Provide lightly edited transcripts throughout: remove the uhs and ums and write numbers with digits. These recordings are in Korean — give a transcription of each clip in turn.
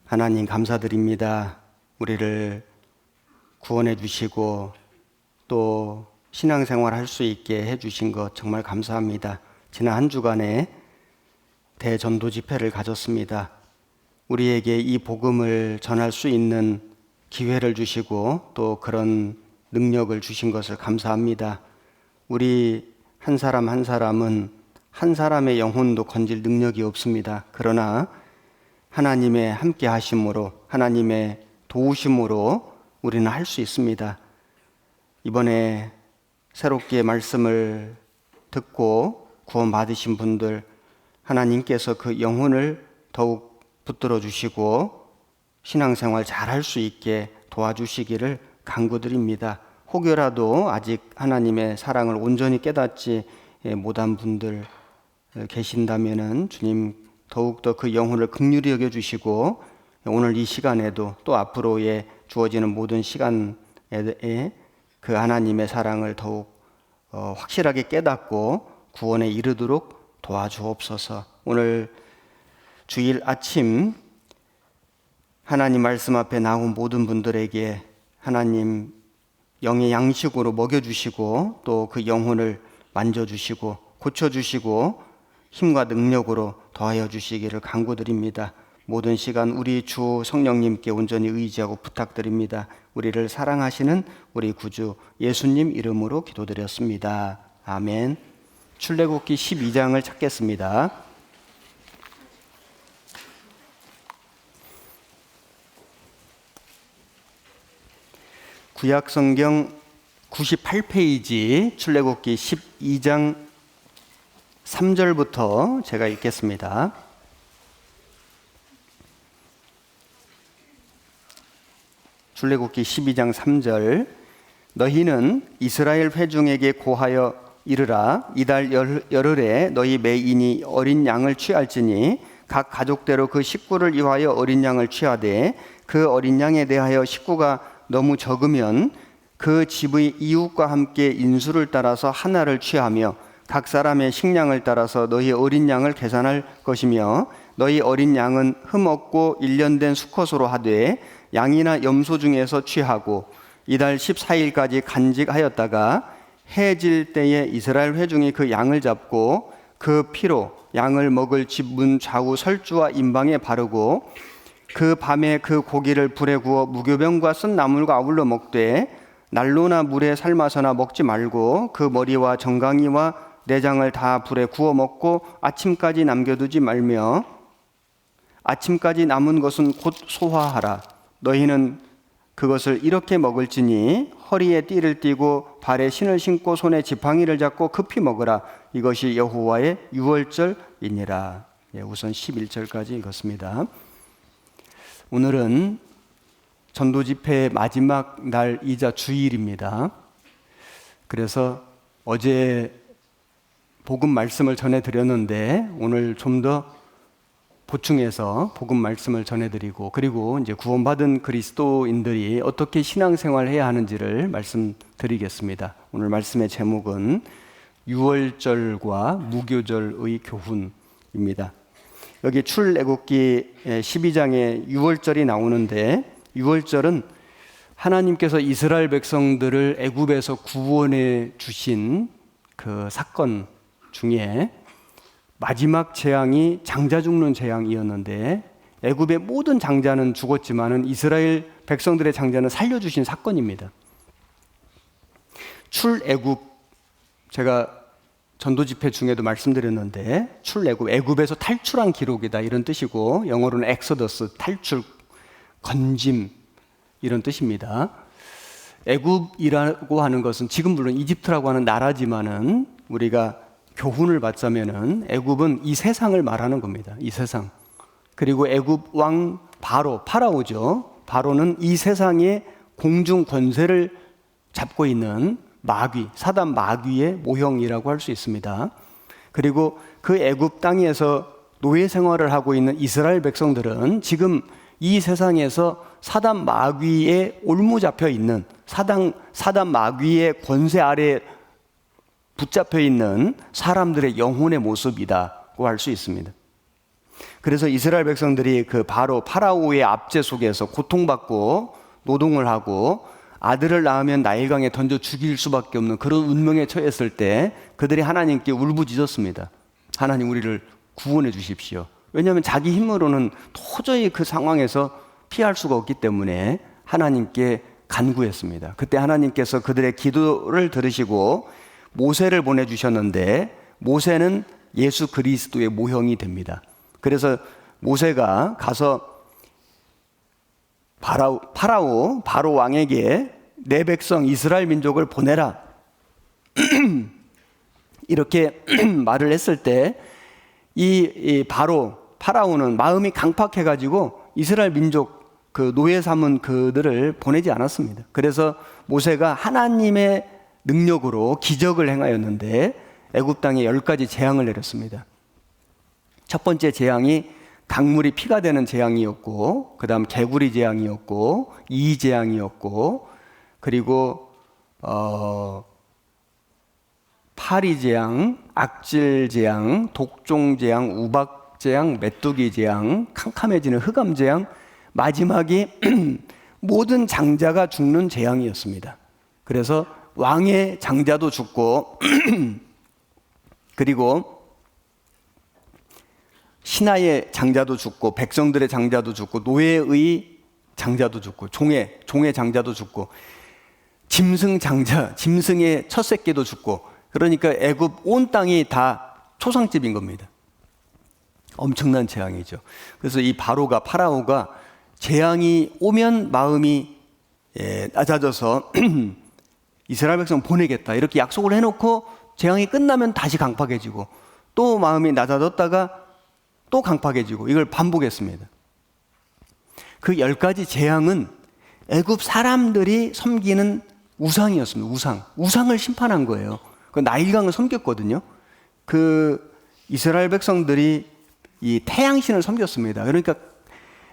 하나님 감사드립니다. 우리를 구원해 주시고 또 신앙생활 할 수 있게 해주신 것 정말 감사합니다. 지난 한 주간에 대전도 집회를 가졌습니다. 우리에게 이 복음을 전할 수 있는 기회를 주시고 또 그런 능력을 주신 것을 감사합니다. 우리 한 사람 한 사람은 한 사람의 영혼도 건질 능력이 없습니다. 그러나 하나님의 함께 하심으로, 하나님의 도우심으로 우리는 할 수 있습니다. 이번에 새롭게 말씀을 듣고 구원받으신 분들, 하나님께서 그 영혼을 더욱 붙들어 주시고 신앙생활 잘 할 수 있게 도와주시기를 간구드립니다. 혹여라도 아직 하나님의 사랑을 온전히 깨닫지 못한 분들 계신다면은 주님 더욱더 그 영혼을 긍휼히 여겨주시고 오늘 이 시간에도 또 앞으로의 주어지는 모든 시간에 그 하나님의 사랑을 더욱 확실하게 깨닫고 구원에 이르도록 도와주옵소서. 오늘 주일 아침 하나님 말씀 앞에 나온 모든 분들에게 하나님 영의 양식으로 먹여주시고 또 그 영혼을 만져주시고 고쳐주시고 힘과 능력으로 더하여 주시기를 간구드립니다. 모든 시간 우리 주 성령님께 온전히 의지하고 부탁드립니다. 우리를 사랑하시는 우리 구주 예수님 이름으로 기도드렸습니다. 아멘. 출애굽기 12장을 찾겠습니다. 구약성경 98페이지 출애굽기 12장 3절부터 제가 읽겠습니다. 출애굽기 12장 3절. 너희는 이스라엘 회중에게 고하여 이르라. 이달 열흘에 너희 매인이 어린 양을 취할지니 각 가족대로 그 식구를 위하여 어린 양을 취하되 그 어린 양에 대하여 식구가 너무 적으면 그 집의 이웃과 함께 인수를 따라서 하나를 취하며 각 사람의 식량을 따라서 너희 어린 양을 계산할 것이며 너희 어린 양은 흠없고 일련된 수컷으로 하되 양이나 염소 중에서 취하고 이달 14일까지 간직하였다가 해질 때에 이스라엘 회중이 그 양을 잡고 그 피로 양을 먹을 집 문 좌우 설주와 임방에 바르고 그 밤에 그 고기를 불에 구워 무교병과 쓴 나물과 아울러 먹되 난로나 물에 삶아서나 먹지 말고 그 머리와 정강이와 내장을 다 불에 구워 먹고 아침까지 남겨두지 말며 아침까지 남은 것은 곧 소화하라. 너희는 그것을 이렇게 먹을지니 허리에 띠를 띠고 발에 신을 신고 손에 지팡이를 잡고 급히 먹으라. 이것이 여호와의 유월절이니라. 우선 11절까지 읽었습니다. 오늘은 전도 집회의 마지막 날이자 주일입니다. 그래서 어제 복음 말씀을 전해드렸는데 오늘 좀 더 보충해서 복음 말씀을 전해드리고 그리고 이제 구원받은 그리스도인들이 어떻게 신앙생활을 해야 하는지를 말씀드리겠습니다. 오늘 말씀의 제목은 유월절과 무교절의 교훈입니다. 여기 출애굽기 12장에 유월절이 나오는데 유월절은 하나님께서 이스라엘 백성들을 애굽에서 구원해 주신 그 사건 중에 마지막 재앙이 장자 죽는 재앙이었는데 애굽의 모든 장자는 죽었지만은 이스라엘 백성들의 장자는 살려주신 사건입니다. 출애굽, 제가 전도 집회 중에도 말씀드렸는데 출애굽, 애굽에서 탈출한 기록이다 이런 뜻이고 영어로는 엑소더스, 탈출, 건짐 이런 뜻입니다. 애굽이라고 하는 것은 지금 물론 이집트라고 하는 나라지만은 우리가 교훈을 받자면은 애굽은 이 세상을 말하는 겁니다. 이 세상. 그리고 애굽 왕 파라오죠. 바로는 이 세상의 공중 권세를 잡고 있는 마귀, 사단 마귀의 모형이라고 할 수 있습니다. 그리고 그 애굽 땅에서 노예 생활을 하고 있는 이스라엘 백성들은 지금 이 세상에서 사단 마귀에 올무잡혀 있는 사단 마귀의 권세 아래 붙잡혀 있는 사람들의 영혼의 모습이라고 할 수 있습니다. 그래서 이스라엘 백성들이 그 바로 파라오의 압제 속에서 고통받고 노동을 하고 아들을 낳으면 나일강에 던져 죽일 수밖에 없는 그런 운명에 처했을 때 그들이 하나님께 울부짖었습니다. 하나님, 우리를 구원해 주십시오. 왜냐하면 자기 힘으로는 도저히 그 상황에서 피할 수가 없기 때문에 하나님께 간구했습니다. 그때 하나님께서 그들의 기도를 들으시고 모세를 보내주셨는데, 모세는 예수 그리스도의 모형이 됩니다. 그래서 모세가 가서 바로 왕에게 내 백성 이스라엘 민족을 보내라 이렇게 말을 했을 때 이 파라오는 마음이 강팍해가지고 이스라엘 민족 그 노예 삼은 그들을 보내지 않았습니다. 그래서 모세가 하나님의 능력으로 기적을 행하였는데 애굽 땅에 10가지 재앙을 내렸습니다. 첫 번째 재앙이 강물이 피가 되는 재앙이었고, 그 다음 개구리 재앙이었고, 이 재앙이었고, 그리고 파리 재앙, 악질 재앙, 독종 재앙, 우박 재앙, 메뚜기 재앙, 캄캄해지는 흑암 재앙, 마지막이 모든 장자가 죽는 재앙이었습니다. 그래서 왕의 장자도 죽고 그리고 신하의 장자도 죽고 백성들의 장자도 죽고 노예의 장자도 죽고 종의 장자도 죽고 짐승의 첫 새끼도 죽고, 그러니까 애굽 온 땅이 다 초상집인 겁니다. 엄청난 재앙이죠. 그래서 이 파라오가 재앙이 오면 마음이 낮아져서 이스라엘 백성 보내겠다 이렇게 약속을 해놓고 재앙이 끝나면 다시 강팍해지고 또 마음이 낮아졌다가 또 강팍해지고 이걸 반복했습니다. 그 10가지 재앙은 애굽 사람들이 섬기는 우상이었습니다. 우상을 심판한 거예요. 그 나일강을 섬겼거든요. 그 이스라엘 백성들이 이 태양신을 섬겼습니다. 그러니까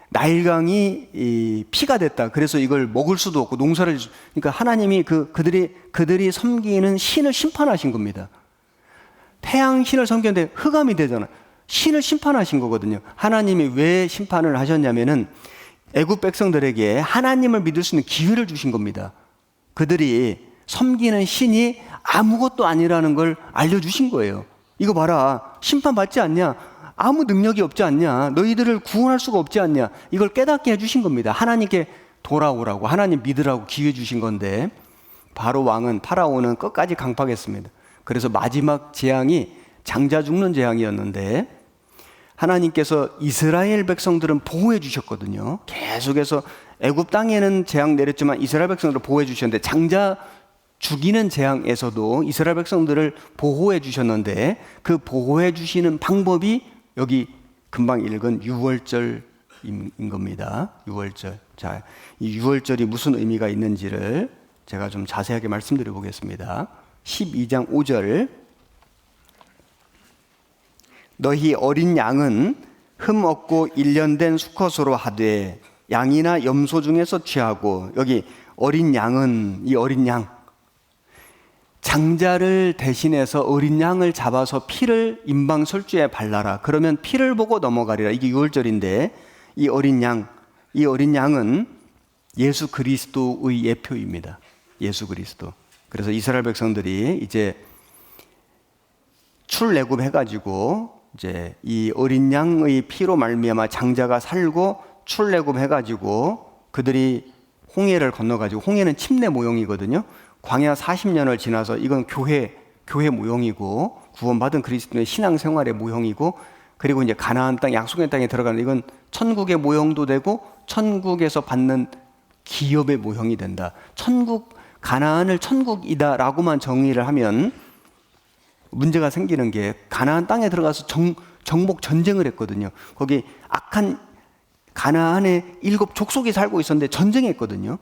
나일강이 이 피가 됐다. 그래서 이걸 먹을 수도 없고 농사를, 그러니까 하나님이 그들이 섬기는 신을 심판하신 겁니다. 태양신을 섬겼는데 흑암이 되잖아요. 신을 심판하신 거거든요. 하나님이 왜 심판을 하셨냐면은 애굽 백성들에게 하나님을 믿을 수 있는 기회를 주신 겁니다. 그들이 섬기는 신이 아무것도 아니라는 걸 알려주신 거예요. 이거 봐라, 심판받지 않냐? 아무 능력이 없지 않냐? 너희들을 구원할 수가 없지 않냐? 이걸 깨닫게 해주신 겁니다. 하나님께 돌아오라고, 하나님 믿으라고 기회 주신 건데, 파라오는 끝까지 강팍했습니다. 그래서 마지막 재앙이 장자 죽는 재앙이었는데, 하나님께서 이스라엘 백성들은 보호해 주셨거든요. 계속해서 애굽 땅에는 재앙 내렸지만 이스라엘 백성들을 보호해 주셨는데, 장자 죽이는 재앙에서도 이스라엘 백성들을 보호해 주셨는데, 그 보호해 주시는 방법이 여기 금방 읽은 유월절인 겁니다. 유월절. 자, 이 유월절이 무슨 의미가 있는지를 제가 좀 자세하게 말씀드려 보겠습니다. 12장 5절. 너희 어린 양은 흠 없고 1년 된 수컷으로 하되 양이나 염소 중에서 취하고, 여기 어린 양은, 이 어린 양, 장자를 대신해서 어린 양을 잡아서 피를 임방설주에 발라라. 그러면 피를 보고 넘어가리라. 이게 유월절인데, 이 어린 양은 예수 그리스도의 예표입니다. 예수 그리스도. 그래서 이스라엘 백성들이 이제 출애굽해가지고 이제 이 어린 양의 피로 말미암아 장자가 살고 출애굽해가지고 그들이 홍해를 건너가지고, 홍해는 침례 모형이거든요. 광야 40년을 지나서 이건 교회 모형이고 구원받은 그리스도의 신앙생활의 모형이고, 그리고 이제 가나안 땅, 약속의 땅에 들어가는, 이건 천국의 모형도 되고 천국에서 받는 기업의 모형이 된다. 가나안을 천국이다라고만 정의를 하면 문제가 생기는 게, 가나안 땅에 들어가서 정복 전쟁을 했거든요. 거기 악한 가나안에 7 족속이 살고 있었는데 전쟁했거든요.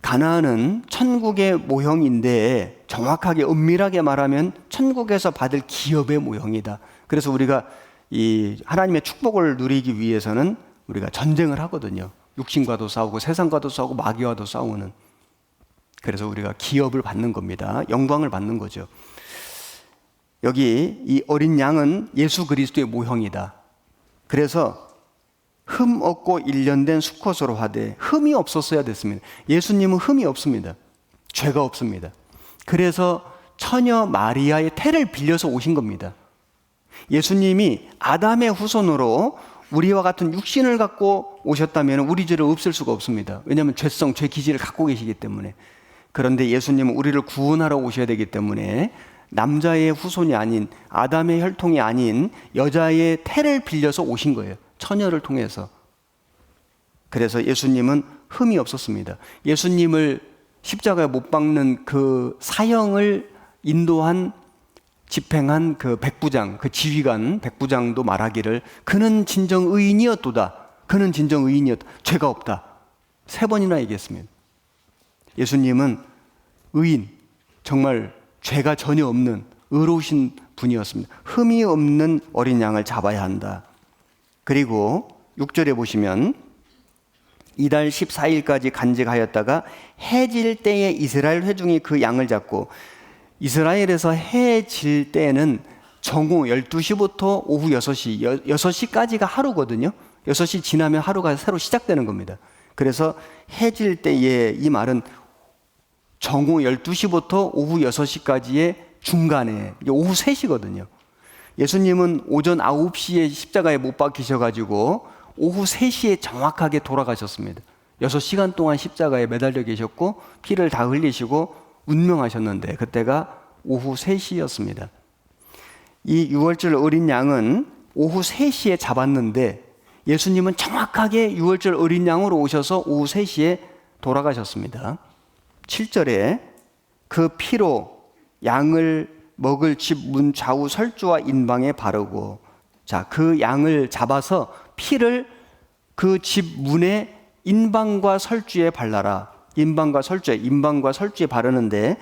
가나안은 천국의 모형인데 정확하게 엄밀하게 말하면 천국에서 받을 기업의 모형이다. 그래서 우리가 이 하나님의 축복을 누리기 위해서는 우리가 전쟁을 하거든요. 육신과도 싸우고 세상과도 싸우고 마귀와도 싸우는. 그래서 우리가 기업을 받는 겁니다. 영광을 받는 거죠. 여기 이 어린 양은 예수 그리스도의 모형이다. 그래서 흠 없고 일련된 수컷으로 하되, 흠이 없었어야 됐습니다. 예수님은 흠이 없습니다. 죄가 없습니다. 그래서 처녀 마리아의 태를 빌려서 오신 겁니다. 예수님이 아담의 후손으로 우리와 같은 육신을 갖고 오셨다면 우리 죄를 없앨 수가 없습니다. 왜냐하면 죄성, 죄 기질을 갖고 계시기 때문에. 그런데 예수님은 우리를 구원하러 오셔야 되기 때문에 남자의 후손이 아닌, 아담의 혈통이 아닌 여자의 태를 빌려서 오신 거예요. 처녀를 통해서. 그래서 예수님은 흠이 없었습니다. 예수님을 십자가에 못 박는 그 사형을 인도한, 집행한 그 백부장, 그 지휘관 백부장도 말하기를 그는 진정 의인이었도다. 그는 진정 의인이었다. 죄가 없다. 3번이나 얘기했습니다. 예수님은 의인, 정말 죄가 전혀 없는 의로우신 분이었습니다. 흠이 없는 어린 양을 잡아야 한다. 그리고 6절에 보시면 이달 14일까지 간직하였다가 해질 때에 이스라엘 회중이 그 양을 잡고, 이스라엘에서 해 질 때는 정오 12시부터 오후 6시, 6시까지가 하루거든요. 6시 지나면 하루가 새로 시작되는 겁니다. 그래서 해 질 때에, 이 말은 정오 12시부터 오후 6시까지의 중간에, 오후 3시거든요. 예수님은 오전 9시에 십자가에 못 박히셔가지고 오후 3시에 정확하게 돌아가셨습니다. 6시간 동안 십자가에 매달려 계셨고 피를 다 흘리시고 운명하셨는데 그때가 오후 3시였습니다. 이 유월절 어린 양은 오후 3시에 잡았는데 예수님은 정확하게 유월절 어린 양으로 오셔서 오후 3시에 돌아가셨습니다. 7절에 그 피로 양을 먹을 집 문 좌우 설주와 인방에 바르고, 자, 그 양을 잡아서 피를 그 집 문에 인방과 설주에 발라라. 인방과 설주에 바르는데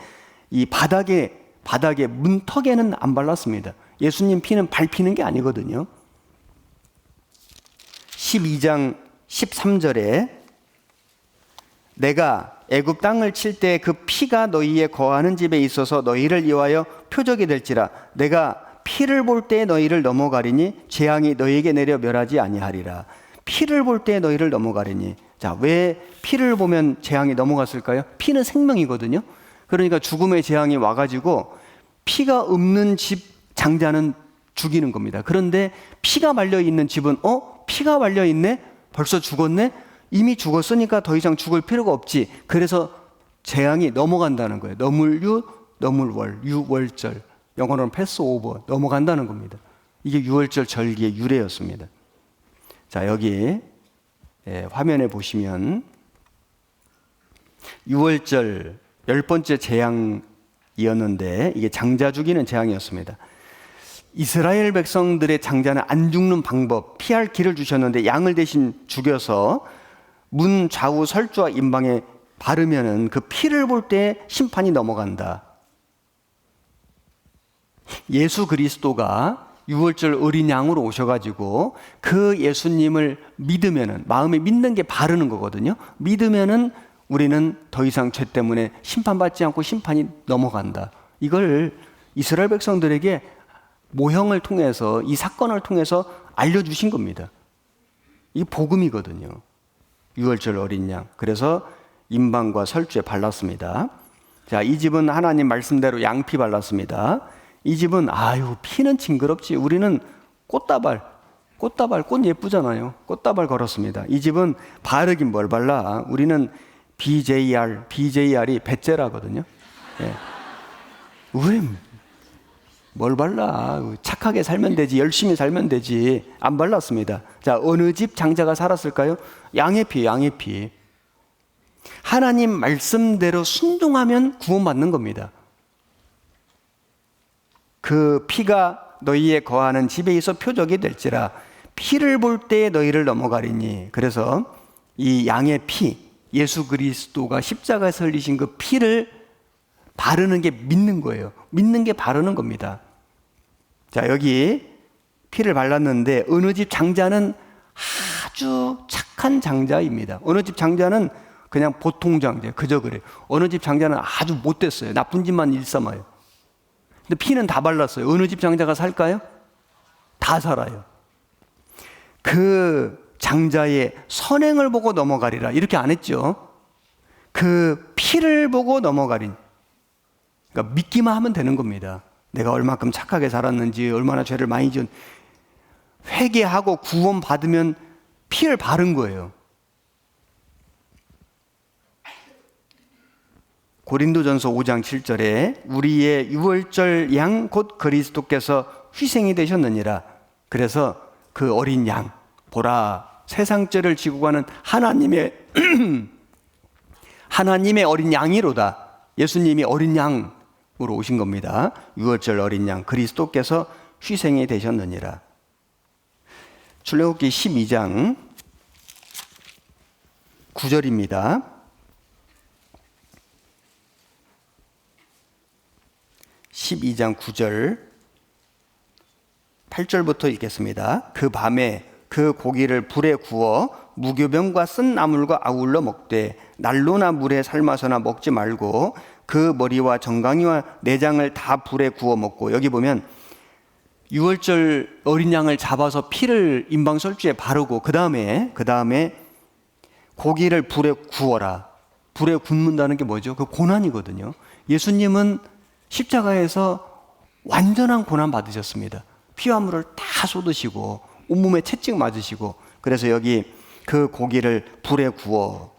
이 바닥에 문턱에는 안 발랐습니다. 예수님 피는 밟히는 게 아니거든요. 12장 13절에 내가 애굽 땅을 칠 때 그 피가 너희의 거하는 집에 있어서 너희를 위하여 표적이 될지라. 내가 피를 볼 때 너희를 넘어가리니 재앙이 너희에게 내려 멸하지 아니하리라. 피를 볼 때 너희를 넘어가리니. 자, 왜 피를 보면 재앙이 넘어갔을까요? 피는 생명이거든요. 그러니까 죽음의 재앙이 와가지고 피가 없는 집 장자는 죽이는 겁니다. 그런데 피가 말려있는 집은 피가 말려있네? 벌써 죽었네? 이미 죽었으니까 더 이상 죽을 필요가 없지. 그래서 재앙이 넘어간다는 거예요. 너물유, 너물월, 유월절. 영어로는 패스오버, 넘어간다는 겁니다. 이게 유월절 절기의 유래였습니다. 자, 여기 화면에 보시면 유월절 10번째 재앙이었는데 이게 장자 죽이는 재앙이었습니다. 이스라엘 백성들의 장자는 안 죽는 방법, 피할 길을 주셨는데 양을 대신 죽여서 문 좌우 설주와 인방에 바르면은 그 피를 볼 때 심판이 넘어간다. 예수 그리스도가 유월절 어린 양으로 오셔가지고 그 예수님을 믿으면은, 마음에 믿는 게 바르는 거거든요. 믿으면은 우리는 더 이상 죄 때문에 심판받지 않고 심판이 넘어간다. 이걸 이스라엘 백성들에게 모형을 통해서, 이 사건을 통해서 알려주신 겁니다. 이 복음이거든요. 유월절 어린 양. 그래서 인방과 설주에 발랐습니다. 자, 이 집은 하나님 말씀대로 양피 발랐습니다. 이 집은 피는 징그럽지. 우리는 꽃다발, 꽃 예쁘잖아요. 꽃다발 걸었습니다. 이 집은 바르긴 뭘 발라. 우리는 BJR이 배째라거든요. 예. 우린 뭘 발라. 착하게 살면 되지, 열심히 살면 되지. 안 발랐습니다. 자, 어느 집 장자가 살았을까요? 양의 피. 하나님 말씀대로 순종하면 구원받는 겁니다. 그 피가 너희의 거하는 집에 있어 표적이 될지라. 피를 볼 때 너희를 넘어가리니. 그래서 이 양의 피, 예수 그리스도가 십자가에서 흘리신 그 피를 바르는 게 믿는 거예요. 믿는 게 바르는 겁니다. 자, 여기 피를 발랐는데 어느 집 장자는 아주 착한 장자입니다. 어느 집 장자는 그냥 보통 장자, 그저 그래요. 어느 집 장자는 아주 못됐어요. 나쁜 짓만 일삼아요. 근데 피는 다 발랐어요. 어느 집 장자가 살까요? 다 살아요. 그 장자의 선행을 보고 넘어가리라 이렇게 안 했죠. 그 피를 보고 넘어가린. 그러니까 믿기만 하면 되는 겁니다. 내가 얼마큼 착하게 살았는지, 얼마나 죄를 많이 지은, 회개하고 구원 받으면 피를 바른 거예요. 고린도전서 5장 7절에 우리의 유월절 양 곧 그리스도께서 희생이 되셨느니라. 그래서 그 어린 양 보라, 세상 죄를 지고 가는 하나님의 하나님의 어린 양이로다. 예수님이 어린 양으로 오신 겁니다. 유월절 어린 양 그리스도께서 희생이 되셨느니라. 출애굽기 12장 9절입니다. 12장 9절 8절부터 읽겠습니다. 그 밤에 그 고기를 불에 구워 무교병과 쓴 나물과 아울러 먹되 난로나 물에 삶아서나 먹지 말고 그 머리와 정강이와 내장을 다 불에 구워 먹고, 여기 보면 유월절 어린 양을 잡아서 피를 임방설주에 바르고 그 다음에 고기를 불에 구워라. 불에 굽는다는 게 뭐죠? 그 고난이거든요. 예수님은 십자가에서 완전한 고난 받으셨습니다. 피와 물을 다 쏟으시고 온몸에 채찍 맞으시고, 그래서 여기 그 고기를 불에 구워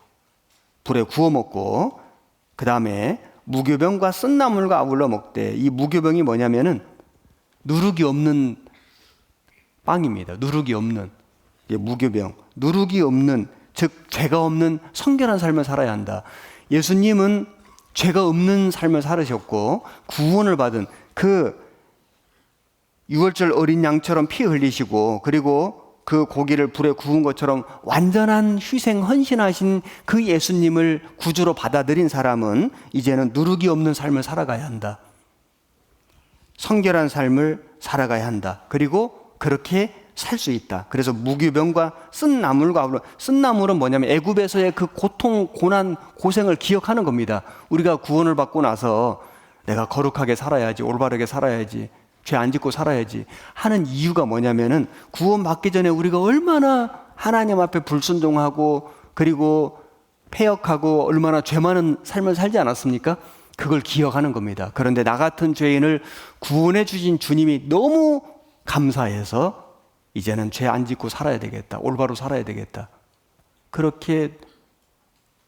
먹고 그 다음에 무교병과 쓴 나물과 아울러 먹되, 이 무교병이 뭐냐면은 누룩이 없는 빵입니다. 누룩이 없는 무교병, 누룩이 없는, 즉 죄가 없는 성결한 삶을 살아야 한다. 예수님은 죄가 없는 삶을 살으셨고 구원을 받은 그 유월절 어린 양처럼 피 흘리시고, 그리고 그 고기를 불에 구운 것처럼 완전한 희생 헌신하신 그 예수님을 구주로 받아들인 사람은 이제는 누룩이 없는 삶을 살아가야 한다. 성결한 삶을 살아가야 한다. 그리고 그렇게 살 수 있다. 그래서 무교병과 쓴 나물과, 쓴 나물은 뭐냐면 애굽에서의 그 고통, 고난, 고생을 기억하는 겁니다. 우리가 구원을 받고 나서 내가 거룩하게 살아야지, 올바르게 살아야지, 죄 안 짓고 살아야지 하는 이유가 뭐냐면은 구원 받기 전에 우리가 얼마나 하나님 앞에 불순종하고 그리고 패역하고 얼마나 죄 많은 삶을 살지 않았습니까? 그걸 기억하는 겁니다. 그런데 나 같은 죄인을 구원해 주신 주님이 너무 감사해서 이제는 죄 안 짓고 살아야 되겠다, 올바로 살아야 되겠다, 그렇게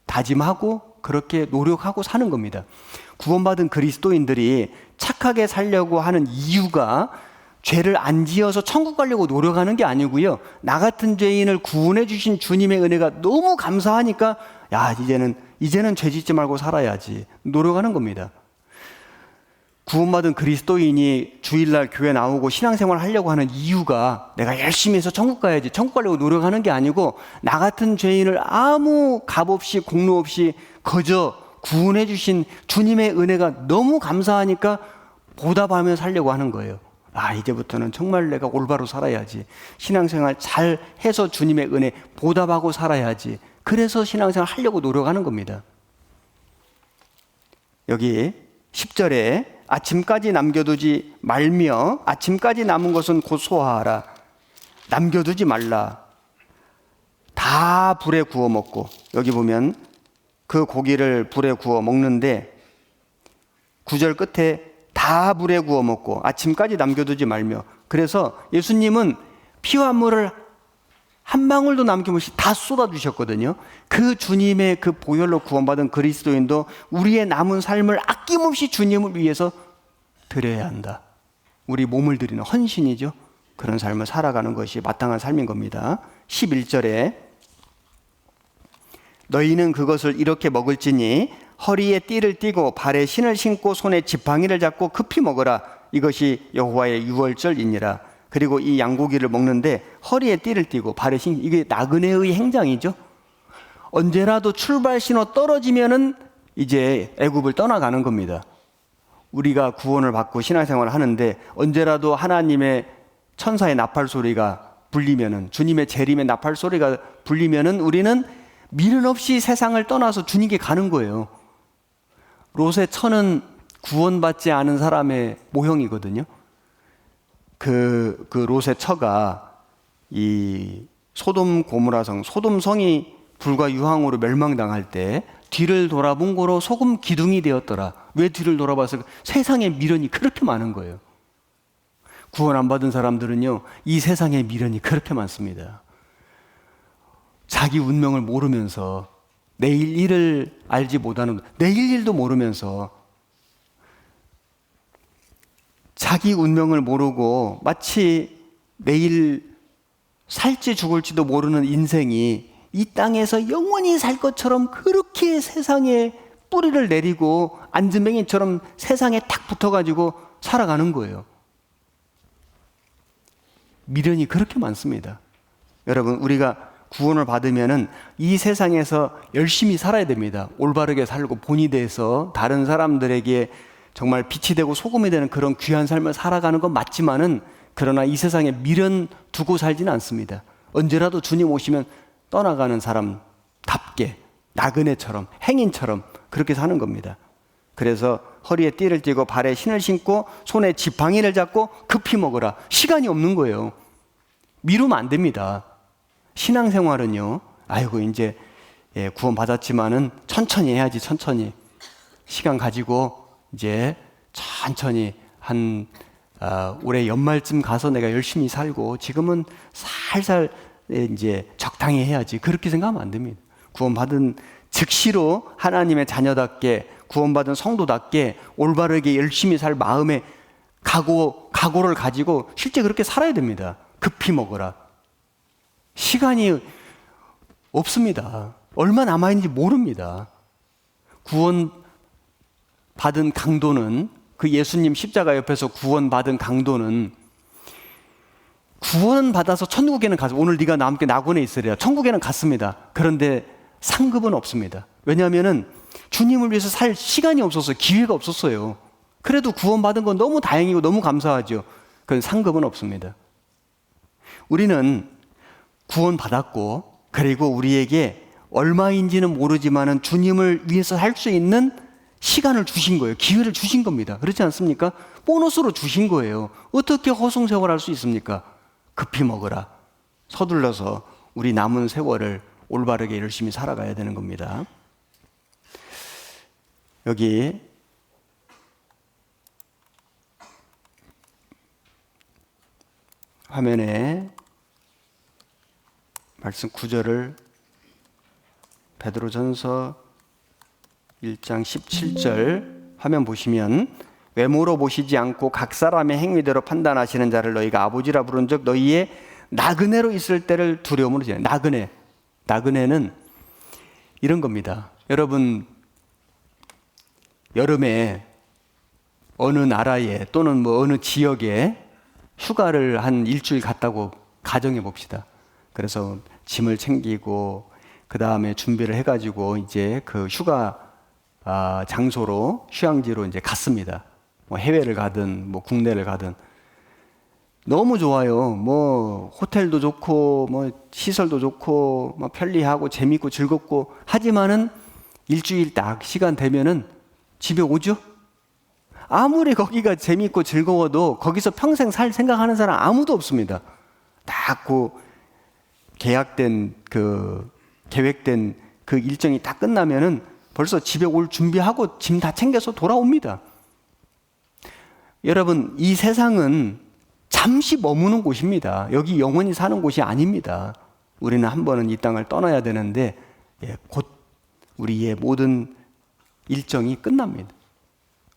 다짐하고 그렇게 노력하고 사는 겁니다. 구원받은 그리스도인들이 착하게 살려고 하는 이유가 죄를 안 지어서 천국 가려고 노력하는 게 아니고요, 나 같은 죄인을 구원해 주신 주님의 은혜가 너무 감사하니까 야, 이제는 죄 짓지 말고 살아야지 노력하는 겁니다. 구원받은 그리스도인이 주일날 교회 나오고 신앙생활 하려고 하는 이유가 내가 열심히 해서 천국 가야지, 천국 가려고 노력하는 게 아니고, 나 같은 죄인을 아무 값 없이 공로 없이 거저 구원해 주신 주님의 은혜가 너무 감사하니까 보답하며 살려고 하는 거예요. 아, 이제부터는 정말 내가 올바로 살아야지, 신앙생활 잘 해서 주님의 은혜 보답하고 살아야지, 그래서 신앙생활 하려고 노력하는 겁니다. 여기 10절에 아침까지 남겨두지 말며 아침까지 남은 것은 곧 소화하라. 남겨두지 말라. 다 불에 구워 먹고, 여기 보면 그 고기를 불에 구워 먹는데 9절 끝에 다 불에 구워 먹고 아침까지 남겨두지 말며, 그래서 예수님은 피와 물을 한 방울도 남김없이 다 쏟아주셨거든요. 그 주님의 그 보혈로 구원받은 그리스도인도 우리의 남은 삶을 아낌없이 주님을 위해서 드려야 한다. 우리 몸을 드리는 헌신이죠. 그런 삶을 살아가는 것이 마땅한 삶인 겁니다. 11절에 너희는 그것을 이렇게 먹을지니 허리에 띠를 띠고 발에 신을 신고 손에 지팡이를 잡고 급히 먹으라. 이것이 여호와의 유월절이니라. 그리고 이 양고기를 먹는데 허리에 띠를 띠고 발에 신, 이게 나그네의 행장이죠. 언제라도 출발 신호 떨어지면은 이제 애굽을 떠나가는 겁니다. 우리가 구원을 받고 신앙생활을 하는데 언제라도 하나님의 천사의 나팔 소리가 불리면은, 주님의 재림의 나팔 소리가 불리면은 우리는 미련 없이 세상을 떠나서 주님께 가는 거예요. 롯의 처는 구원받지 않은 사람의 모형이거든요. 그 롯의 처가 이 소돔 고모라성, 소돔성이 불과 유황으로 멸망당할 때 뒤를 돌아본 거로 소금 기둥이 되었더라. 왜 뒤를 돌아봤을까? 세상에 미련이 그렇게 많은 거예요. 구원 안 받은 사람들은요, 이 세상에 미련이 그렇게 많습니다. 자기 운명을 모르면서, 내일 일을 알지 못하는, 내일 일도 모르면서 자기 운명을 모르고 마치 내일 살지 죽을지도 모르는 인생이 이 땅에서 영원히 살 것처럼 그렇게 세상에 뿌리를 내리고 안즈맹이처럼 세상에 탁 붙어가지고 살아가는 거예요. 미련이 그렇게 많습니다. 여러분, 우리가 구원을 받으면은 이 세상에서 열심히 살아야 됩니다. 올바르게 살고 본이 돼서 다른 사람들에게 정말 빛이 되고 소금이 되는 그런 귀한 삶을 살아가는 건 맞지만은, 그러나 이 세상에 미련 두고 살지는 않습니다. 언제라도 주님 오시면 떠나가는 사람답게 나그네처럼, 행인처럼 그렇게 사는 겁니다. 그래서 허리에 띠를 띠고 발에 신을 신고 손에 지팡이를 잡고 급히 먹으라. 시간이 없는 거예요. 미루면 안 됩니다. 신앙생활은요, 아이고 이제 구원 받았지만은 천천히 해야지. 천천히 시간 가지고 이제 천천히 한 올해 연말쯤 가서 내가 열심히 살고 지금은 살살 이제 적당히 해야지. 그렇게 생각하면 안 됩니다. 구원받은 즉시로 하나님의 자녀답게, 구원받은 성도답게 올바르게 열심히 살 마음의 각오를 가지고 실제 그렇게 살아야 됩니다. 급히 먹어라. 시간이 없습니다. 얼마 남아있는지 모릅니다. 구원받은 강도는, 그 예수님 십자가 옆에서 구원받은 강도는 구원받아서 천국에는 가서 오늘 네가 나와 함께 낙원에 있으리라. 천국에는 갔습니다. 그런데 상급은 없습니다. 왜냐하면 주님을 위해서 살 시간이 없었어요. 기회가 없었어요. 그래도 구원받은 건 너무 다행이고 너무 감사하죠. 그건 상급은 없습니다. 우리는 구원받았고, 그리고 우리에게 얼마인지는 모르지만은 주님을 위해서 할 수 있는 시간을 주신 거예요. 기회를 주신 겁니다. 그렇지 않습니까? 보너스로 주신 거예요. 어떻게 허송세월할 수 있습니까? 급히 먹으라. 서둘러서 우리 남은 세월을 올바르게 열심히 살아가야 되는 겁니다. 여기 화면에 말씀 9절을 베드로전서 1장 17절 화면 보시면, 외모로 보시지 않고 각 사람의 행위대로 판단하시는 자를 너희가 아버지라 부른 적 너희의 나그네로 있을 때를 두려움으로 지내. 나그네는 이런 겁니다. 여러분, 여름에 어느 나라에 또는 뭐 어느 지역에 휴가를 한 일주일 갔다고 가정해 봅시다. 그래서 짐을 챙기고 그 다음에 준비를 해가지고 이제 그 휴가 장소로, 휴양지로 이제 갔습니다. 뭐 해외를 가든 뭐 국내를 가든 너무 좋아요. 뭐 호텔도 좋고 뭐 시설도 좋고 뭐 편리하고 재밌고 즐겁고, 하지만은 일주일 딱 시간 되면은 집에 오죠. 아무리 거기가 재밌고 즐거워도 거기서 평생 살 생각하는 사람 아무도 없습니다. 딱 그 계획된 그 일정이 다 끝나면은 벌써 집에 올 준비하고 짐 다 챙겨서 돌아옵니다. 여러분, 이 세상은 잠시 머무는 곳입니다. 여기 영원히 사는 곳이 아닙니다. 우리는 한 번은 이 땅을 떠나야 되는데 곧 우리의 모든 일정이 끝납니다.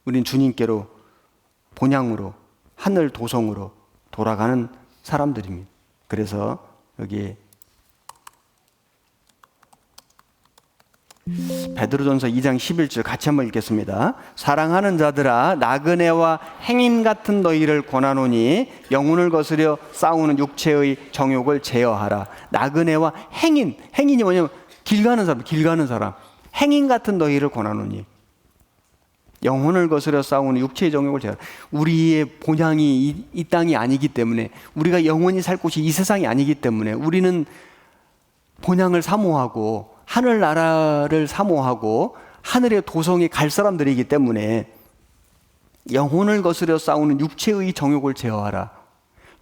우린 주님께로, 본향으로, 하늘 도성으로 돌아가는 사람들입니다. 그래서 여기 베드로전서 2장 11절 같이 한번 읽겠습니다. 사랑하는 자들아, 나그네와 행인 같은 너희를 권하노니 영혼을 거스려 싸우는 육체의 정욕을 제어하라. 나그네와 행인이 뭐냐면 길 가는 사람. 행인 같은 너희를 권하노니 영혼을 거스려 싸우는 육체의 정욕을 제어하라. 우리의 본향이 이 땅이 아니기 때문에, 우리가 영원히 살 곳이 이 세상이 아니기 때문에 우리는 본향을 사모하고 하늘나라를 사모하고 하늘의 도성에 갈 사람들이기 때문에 영혼을 거스려 싸우는 육체의 정욕을 제어하라.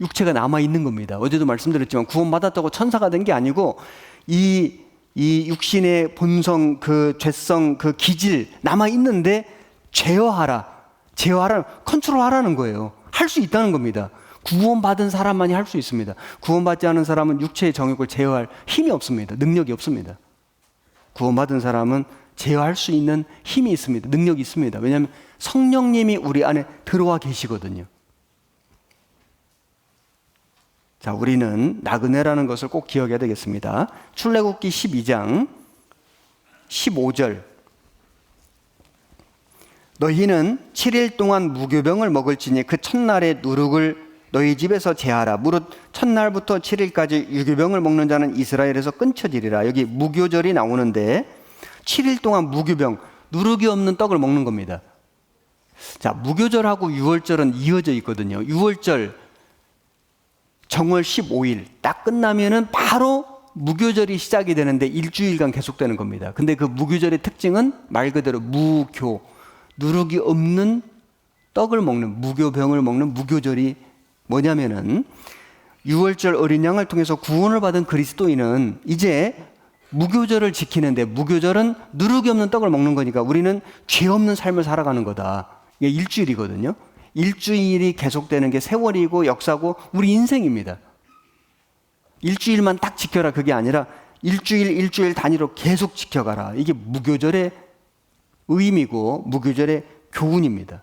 육체가 남아있는 겁니다. 어제도 말씀드렸지만 구원받았다고 천사가 된 게 아니고 이 육신의 본성, 그 죄성, 그 기질 남아있는데 제어하라. 컨트롤하라는 거예요. 할 수 있다는 겁니다. 구원받은 사람만이 할 수 있습니다. 구원받지 않은 사람은 육체의 정욕을 제어할 힘이 없습니다. 능력이 없습니다. 구원받은 사람은 제어할 수 있는 힘이 있습니다. 능력이 있습니다. 왜냐하면 성령님이 우리 안에 들어와 계시거든요. 자, 우리는 나그네라는 것을 꼭 기억해야 되겠습니다. 출애굽기 12장 15절. 너희는 7일 동안 무교병을 먹을지니 그 첫날의 누룩을 너희 집에서 제하라. 무릇 첫날부터 7일까지 유교병을 먹는 자는 이스라엘에서 끊쳐지리라. 여기 무교절이 나오는데 7일 동안 무교병, 누룩이 없는 떡을 먹는 겁니다. 자, 무교절하고 유월절은 이어져 있거든요. 유월절 정월 15일 딱 끝나면은 바로 무교절이 시작이 되는데 일주일간 계속되는 겁니다. 근데 그 무교절의 특징은 말 그대로 무교, 누룩이 없는 떡을 먹는, 무교병을 먹는 무교절이 뭐냐면은 유월절 어린 양을 통해서 구원을 받은 그리스도인은 이제 무교절을 지키는데, 무교절은 누룩이 없는 떡을 먹는 거니까 우리는 죄 없는 삶을 살아가는 거다. 이게 일주일이거든요. 일주일이 계속되는 게 세월이고 역사고 우리 인생입니다. 일주일만 딱 지켜라 그게 아니라 일주일 단위로 계속 지켜가라. 이게 무교절의 의미고 무교절의 교훈입니다.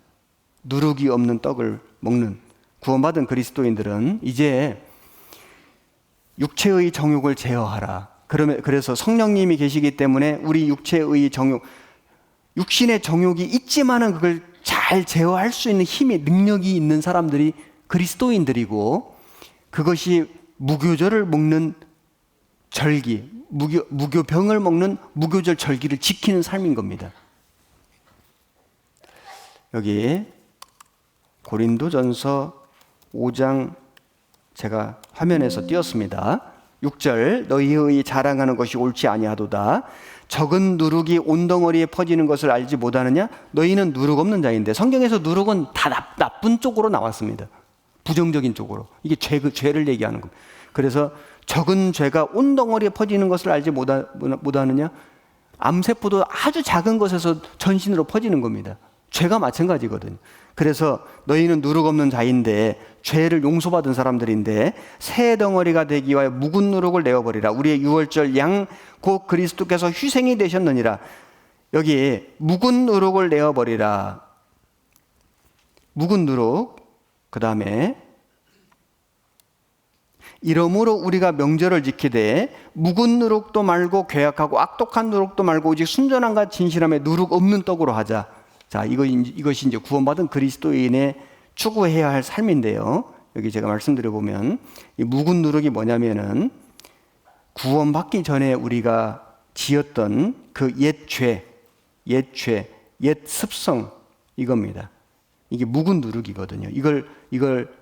누룩이 없는 떡을 먹는 구원받은 그리스도인들은 이제 육체의 정욕을 제어하라. 그래서 성령님이 계시기 때문에 우리 육체의 정욕, 육신의 정욕이 있지만은 그걸 잘 제어할 수 있는 힘이, 능력이 있는 사람들이 그리스도인들이고, 그것이 무교절을 먹는 절기, 무교병을 먹는 무교절 절기를 지키는 삶인 겁니다. 여기 고린도전서 5장 제가 화면에서 띄웠습니다. 6절 너희의 자랑하는 것이 옳지 아니하도다. 적은 누룩이 온 덩어리에 퍼지는 것을 알지 못하느냐? 너희는 누룩 없는 자인데. 성경에서 누룩은 다 나쁜 쪽으로 나왔습니다. 부정적인 쪽으로. 이게 죄를 얘기하는 겁니다. 그래서 적은 죄가 온 덩어리에 퍼지는 것을 알지 못하느냐? 암세포도 아주 작은 것에서 전신으로 퍼지는 겁니다. 죄가 마찬가지거든요. 그래서 너희는 누룩 없는 자인데, 죄를 용서받은 사람들인데 새 덩어리가 되기 위하여 묵은 누룩을 내어버리라. 우리의 유월절 양 곧 그리스도께서 희생이 되셨느니라. 여기 묵은 누룩을 내어버리라. 묵은 누룩, 그 다음에 이러므로 우리가 명절을 지키되 묵은 누룩도 말고 괴악하고 악독한 누룩도 말고 오직 순전함과 진실함에 누룩 없는 떡으로 하자. 자, 이것이 이제 구원받은 그리스도인의 추구해야 할 삶인데요. 여기 제가 말씀드려보면 이 묵은 누룩이 뭐냐면은 구원받기 전에 우리가 지었던 그 옛 죄, 옛 습성, 이겁니다. 이게 묵은 누룩이거든요. 이걸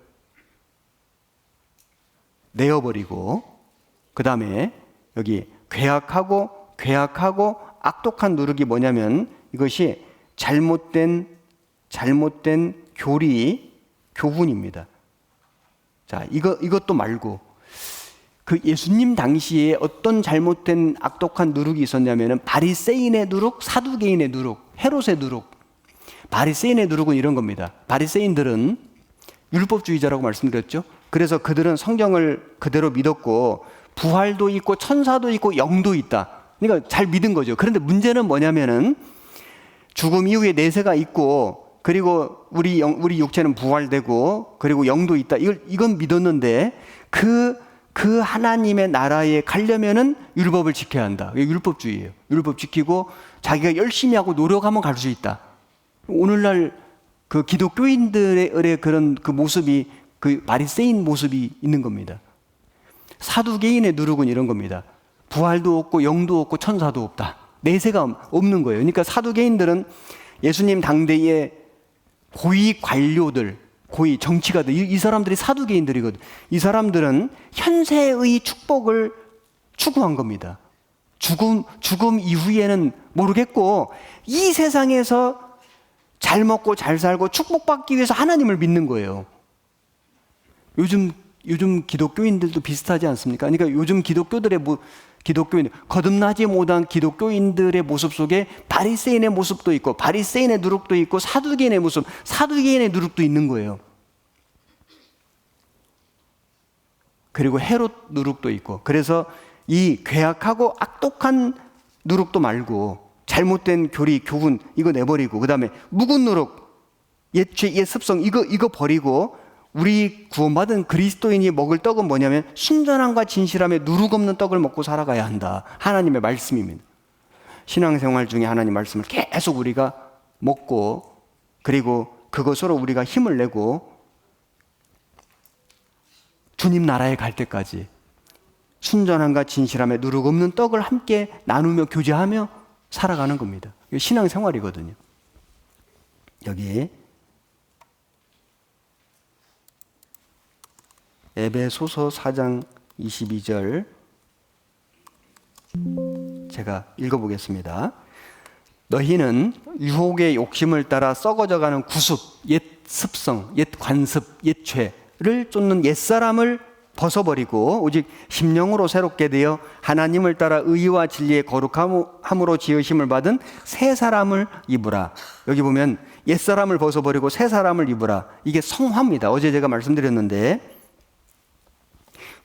내어버리고, 그 다음에 여기 괴악하고 악독한 누룩이 뭐냐면 이것이 잘못된 교훈입니다. 자, 이것도 말고, 그 예수님 당시에 어떤 잘못된 악독한 누룩이 있었냐면은 바리새인의 누룩, 사두개인의 누룩, 헤롯의 누룩. 바리새인의 누룩은 이런 겁니다. 바리새인들은 율법주의자라고 말씀드렸죠. 그래서 그들은 성경을 그대로 믿었고 부활도 있고 천사도 있고 영도 있다. 그러니까 잘 믿은 거죠. 그런데 문제는 뭐냐면은 죽음 이후에 내세가 있고, 그리고 우리 육체는 부활되고, 그리고 영도 있다. 이건 믿었는데 그 하나님의 나라에 가려면은 율법을 지켜야 한다. 이게 율법주의예요. 율법 지키고 자기가 열심히 하고 노력하면 갈 수 있다. 오늘날 그 기독교인들의 그런 그 모습이 그 바리새인 모습이 있는 겁니다. 사두개인의 누룩은 이런 겁니다. 부활도 없고 영도 없고 천사도 없다. 내세가 없는 거예요. 그러니까 사두개인들은 예수님 당대의 고위 관료들, 고위 정치가들, 이 사람들이 사두개인들이거든. 이 사람들은 현세의 축복을 추구한 겁니다. 죽음 이후에는 모르겠고 이 세상에서 잘 먹고 잘 살고 축복받기 위해서 하나님을 믿는 거예요. 요즘 기독교인들도 비슷하지 않습니까? 그러니까 요즘 기독교인 거듭나지 못한 기독교인들의 모습 속에 바리새인의 모습도 있고 바리새인의 누룩도 있고 사두개인의 모습, 사두개인의 누룩도 있는 거예요. 그리고 헤롯 누룩도 있고. 그래서 이 괴악하고 악독한 누룩도 말고 잘못된 교리, 교훈 이거 내버리고 그다음에 묵은 누룩, 옛죄, 옛 습성 이거 버리고 우리 구원받은 그리스도인이 먹을 떡은 뭐냐면 순전함과 진실함에 누룩 없는 떡을 먹고 살아가야 한다. 하나님의 말씀입니다. 신앙생활 중에 하나님 말씀을 계속 우리가 먹고 그리고 그것으로 우리가 힘을 내고 주님 나라에 갈 때까지 순전함과 진실함에 누룩 없는 떡을 함께 나누며 교제하며 살아가는 겁니다. 이게 신앙생활이거든요. 여기 에베소서 4장 22절 제가 읽어보겠습니다. 너희는 유혹의 욕심을 따라 썩어져가는 구습, 옛 습성, 옛 관습, 옛 죄를 쫓는 옛사람을 벗어버리고 오직 심령으로 새롭게 되어 하나님을 따라 의와 진리의 거룩함으로 지으심을 받은 새 사람을 입으라. 여기 보면 옛사람을 벗어버리고 새 사람을 입으라. 이게 성화입니다. 어제 제가 말씀드렸는데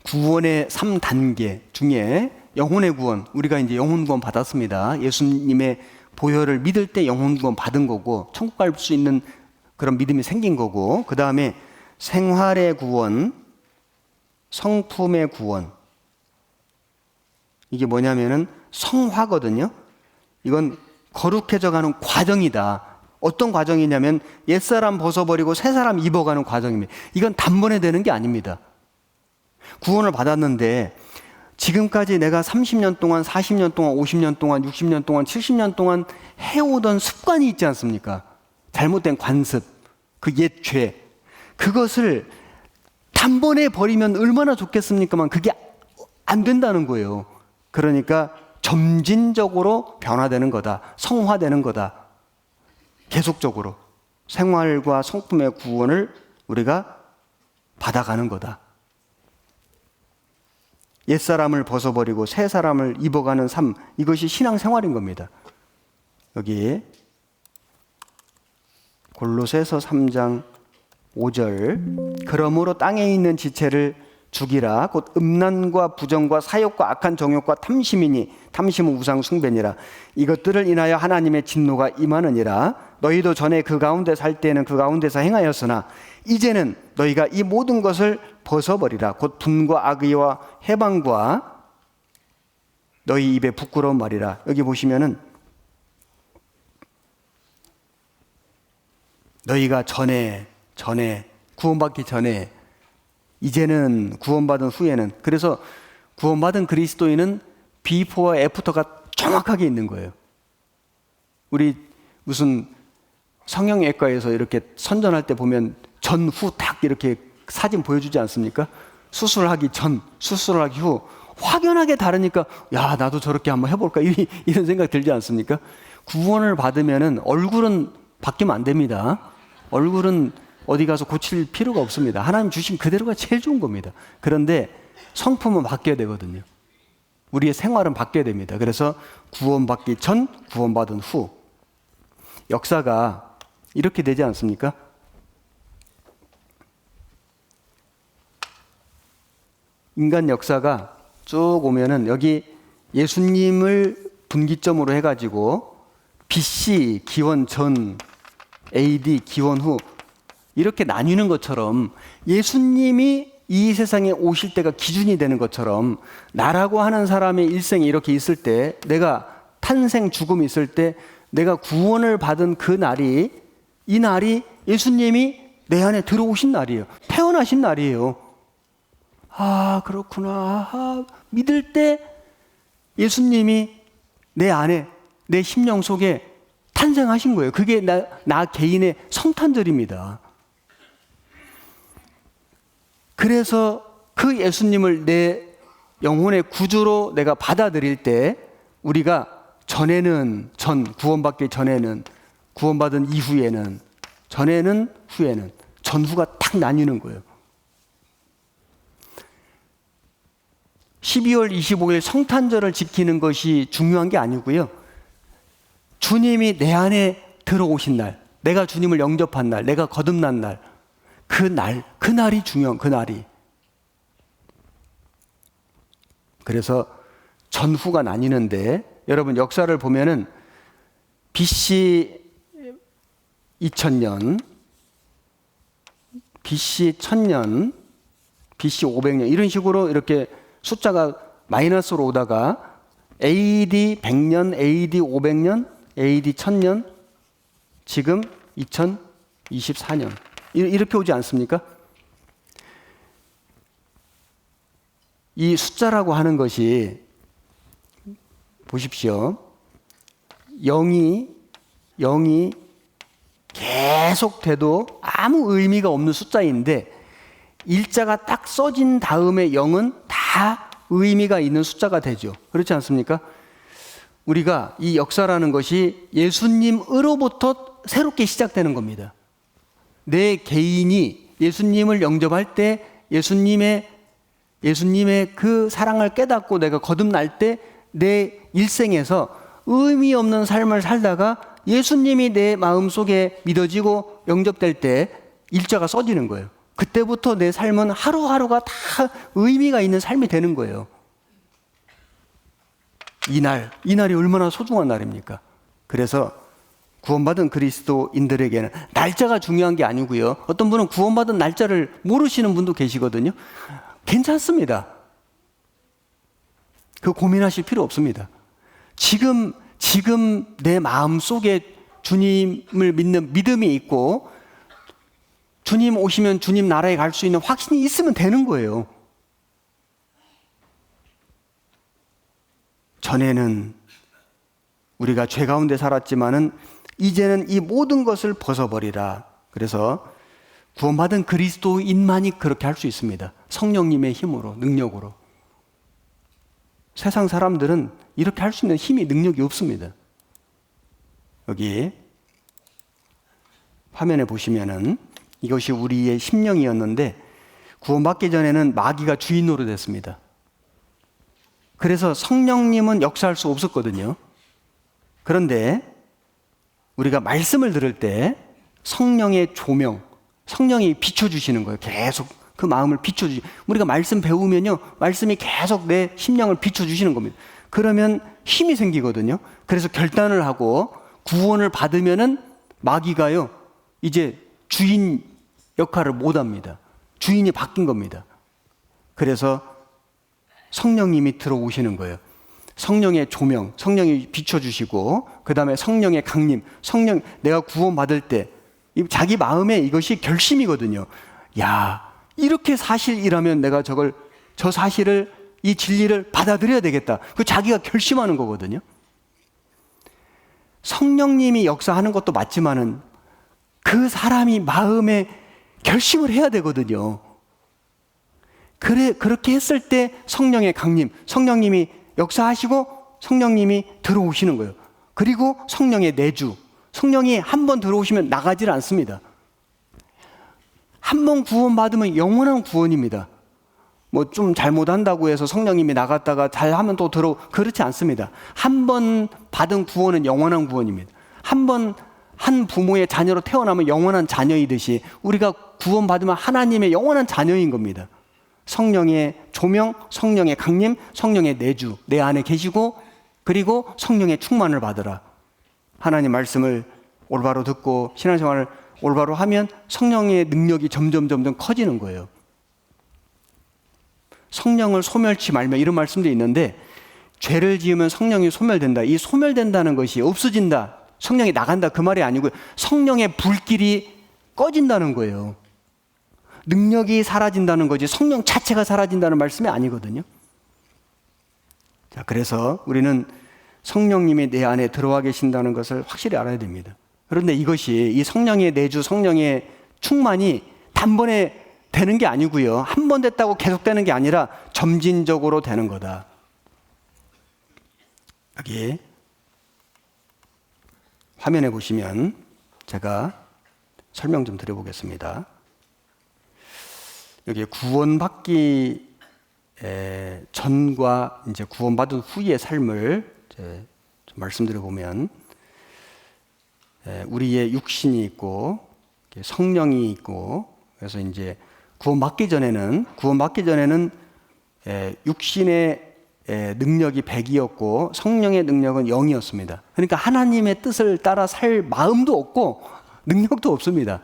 구원의 3단계 중에 영혼의 구원, 우리가 이제 영혼 구원 받았습니다. 예수님의 보혈을 믿을 때 영혼 구원 받은 거고 천국 갈 수 있는 그런 믿음이 생긴 거고, 그 다음에 생활의 구원, 성품의 구원. 이게 뭐냐면은 성화거든요. 이건 거룩해져 가는 과정이다. 어떤 과정이냐면 옛사람 벗어버리고 새사람 입어가는 과정입니다. 이건 단번에 되는 게 아닙니다. 구원을 받았는데 지금까지 내가 30년 동안, 40년 동안, 50년 동안, 60년 동안, 70년 동안 해오던 습관이 있지 않습니까? 잘못된 관습, 그 옛 죄. 그것을 단번에 버리면 얼마나 좋겠습니까만 그게 안 된다는 거예요. 그러니까 점진적으로 변화되는 거다. 성화되는 거다. 계속적으로 생활과 성품의 구원을 우리가 받아가는 거다. 옛사람을 벗어버리고 새 사람을 입어가는 삶, 이것이 신앙생활인 겁니다. 여기 골로새서 3장 5절 그러므로 땅에 있는 지체를 죽이라. 곧 음란과 부정과 사욕과 악한 정욕과 탐심이니 탐심은 우상 숭배니라. 이것들을 인하여 하나님의 진노가 임하느니라. 너희도 전에 그 가운데 살 때는 그 가운데서 행하였으나 이제는 너희가 이 모든 것을 벗어버리라. 곧 분과 악의와 해방과 너희 입에 부끄러운 말이라. 여기 보시면은 너희가 전에 구원받기 전에, 이제는 구원받은 후에는, 그래서 구원받은 그리스도인은 비포와 애프터가 정확하게 있는 거예요. 우리 무슨 성형외과에서 이렇게 선전할 때 보면 전후 딱 이렇게 사진 보여주지 않습니까? 수술하기 전, 수술하기 후 확연하게 다르니까 야, 나도 저렇게 한번 해볼까 이런 생각 들지 않습니까? 구원을 받으면은 얼굴은 바뀌면 안 됩니다. 얼굴은 어디 가서 고칠 필요가 없습니다. 하나님 주신 그대로가 제일 좋은 겁니다. 그런데 성품은 바뀌어야 되거든요. 우리의 생활은 바뀌어야 됩니다. 그래서 구원받기 전, 구원받은 후. 역사가 이렇게 되지 않습니까? 인간 역사가 쭉 오면은 여기 예수님을 분기점으로 해가지고 BC 기원 전, AD 기원 후 이렇게 나뉘는 것처럼 예수님이 이 세상에 오실 때가 기준이 되는 것처럼 나라고 하는 사람의 일생이 이렇게 있을 때, 내가 탄생 죽음이 있을 때 내가 구원을 받은 그 날이, 이 날이 예수님이 내 안에 들어오신 날이에요. 태어나신 날이에요. 아, 그렇구나. 아, 믿을 때 예수님이 내 안에, 내 심령 속에 탄생하신 거예요. 그게 나 개인의 성탄절입니다. 그래서 그 예수님을 내 영혼의 구주로 내가 받아들일 때 우리가 구원받기 전에는 구원받은 이후에는, 전에는, 후에는, 전후가 딱 나뉘는 거예요. 12월 25일 성탄절을 지키는 것이 중요한 게 아니고요. 주님이 내 안에 들어오신 날, 내가 주님을 영접한 날, 내가 거듭난 날, 그날이 중요한, 그날이. 그래서 전후가 나뉘는데, 여러분 역사를 보면은 BC 2000년, BC 1000년, BC 500년 이런 식으로 이렇게 숫자가 마이너스로 오다가 AD 100년, AD 500년, AD 1000년, 지금 2024년 이렇게 오지 않습니까? 이 숫자라고 하는 것이 보십시오. 0이 계속 돼도 아무 의미가 없는 숫자인데 일자가 딱 써진 다음에 0은 다 의미가 있는 숫자가 되죠. 그렇지 않습니까? 우리가 이 역사라는 것이 예수님으로부터 새롭게 시작되는 겁니다. 내 개인이 예수님을 영접할 때 예수님의 그 사랑을 깨닫고 내가 거듭날 때 내 일생에서 의미 없는 삶을 살다가 예수님이 내 마음속에 믿어지고 영접될 때 일자가 써지는 거예요. 그때부터 내 삶은 하루하루가 다 의미가 있는 삶이 되는 거예요. 이날이 얼마나 소중한 날입니까? 그래서 구원받은 그리스도인들에게는 날짜가 중요한 게 아니고요. 어떤 분은 구원받은 날짜를 모르시는 분도 계시거든요. 괜찮습니다. 그 고민하실 필요 없습니다. 지금 내 마음 속에 주님을 믿는 믿음이 있고 주님 오시면 주님 나라에 갈 수 있는 확신이 있으면 되는 거예요. 전에는 우리가 죄 가운데 살았지만은 이제는 이 모든 것을 벗어버리라. 그래서 구원받은 그리스도인만이 그렇게 할 수 있습니다. 성령님의 힘으로, 능력으로. 세상 사람들은 이렇게 할 수 있는 힘이, 능력이 없습니다. 여기 화면에 보시면은 이것이 우리의 심령이었는데 구원받기 전에는 마귀가 주인 노릇했습니다. 그래서 성령님은 역사할 수 없었거든요. 그런데 우리가 말씀을 들을 때 성령의 조명, 성령이 비춰주시는 거예요. 계속 그 마음을 비춰주시고 우리가 말씀 배우면요, 말씀이 계속 내 심령을 비춰주시는 겁니다. 그러면 힘이 생기거든요. 그래서 결단을 하고 구원을 받으면은 마귀가요 이제 주인 역할을 못합니다. 주인이 바뀐 겁니다. 그래서 성령님이 들어오시는 거예요. 성령의 조명, 성령이 비춰주시고 그 다음에 성령의 강림, 내가 구원받을 때 자기 마음에 이것이 결심이거든요. 야, 이렇게 사실이라면 내가 저 사실을, 이 진리를 받아들여야 되겠다. 그 자기가 결심하는 거거든요. 성령님이 역사하는 것도 맞지만은 그 사람이 마음에 결심을 해야 되거든요. 그렇게 했을 때 성령의 강림, 성령님이 역사하시고 성령님이 들어오시는 거예요. 그리고 성령의 내주, 성령이 한 번 들어오시면 나가질 않습니다. 한 번 구원받으면 영원한 구원입니다. 뭐 좀 잘못한다고 해서 성령님이 나갔다가 잘하면 또 그렇지 않습니다. 한 번 받은 구원은 영원한 구원입니다. 한 부모의 자녀로 태어나면 영원한 자녀이듯이 우리가 구원받으면 하나님의 영원한 자녀인 겁니다. 성령의 조명, 성령의 강림, 성령의 내주 내 안에 계시고 그리고 성령의 충만을 받으라. 하나님 말씀을 올바로 듣고 신앙생활을 올바로 하면 성령의 능력이 점점 커지는 거예요. 성령을 소멸치 말며 이런 말씀도 있는데 죄를 지으면 성령이 소멸된다. 이 소멸된다는 것이 없어진다, 성령이 나간다 그 말이 아니고요. 성령의 불길이 꺼진다는 거예요. 능력이 사라진다는 거지 성령 자체가 사라진다는 말씀이 아니거든요. 자, 그래서 우리는 성령님이 내 안에 들어와 계신다는 것을 확실히 알아야 됩니다. 그런데 이것이 이 성령의 내주, 성령의 충만이 단번에 되는 게 아니고요. 한 번 됐다고 계속 되는 게 아니라 점진적으로 되는 거다. 여기 화면에 보시면 제가 설명 좀 드려보겠습니다. 여기 구원받기 전과 이제 구원받은 후의 삶을 이제 좀 말씀드려보면, 우리의 육신이 있고 성령이 있고, 그래서 이제 구원받기 전에는 육신의 능력이 100이었고 성령의 능력은 0이었습니다. 그러니까 하나님의 뜻을 따라 살 마음도 없고 능력도 없습니다.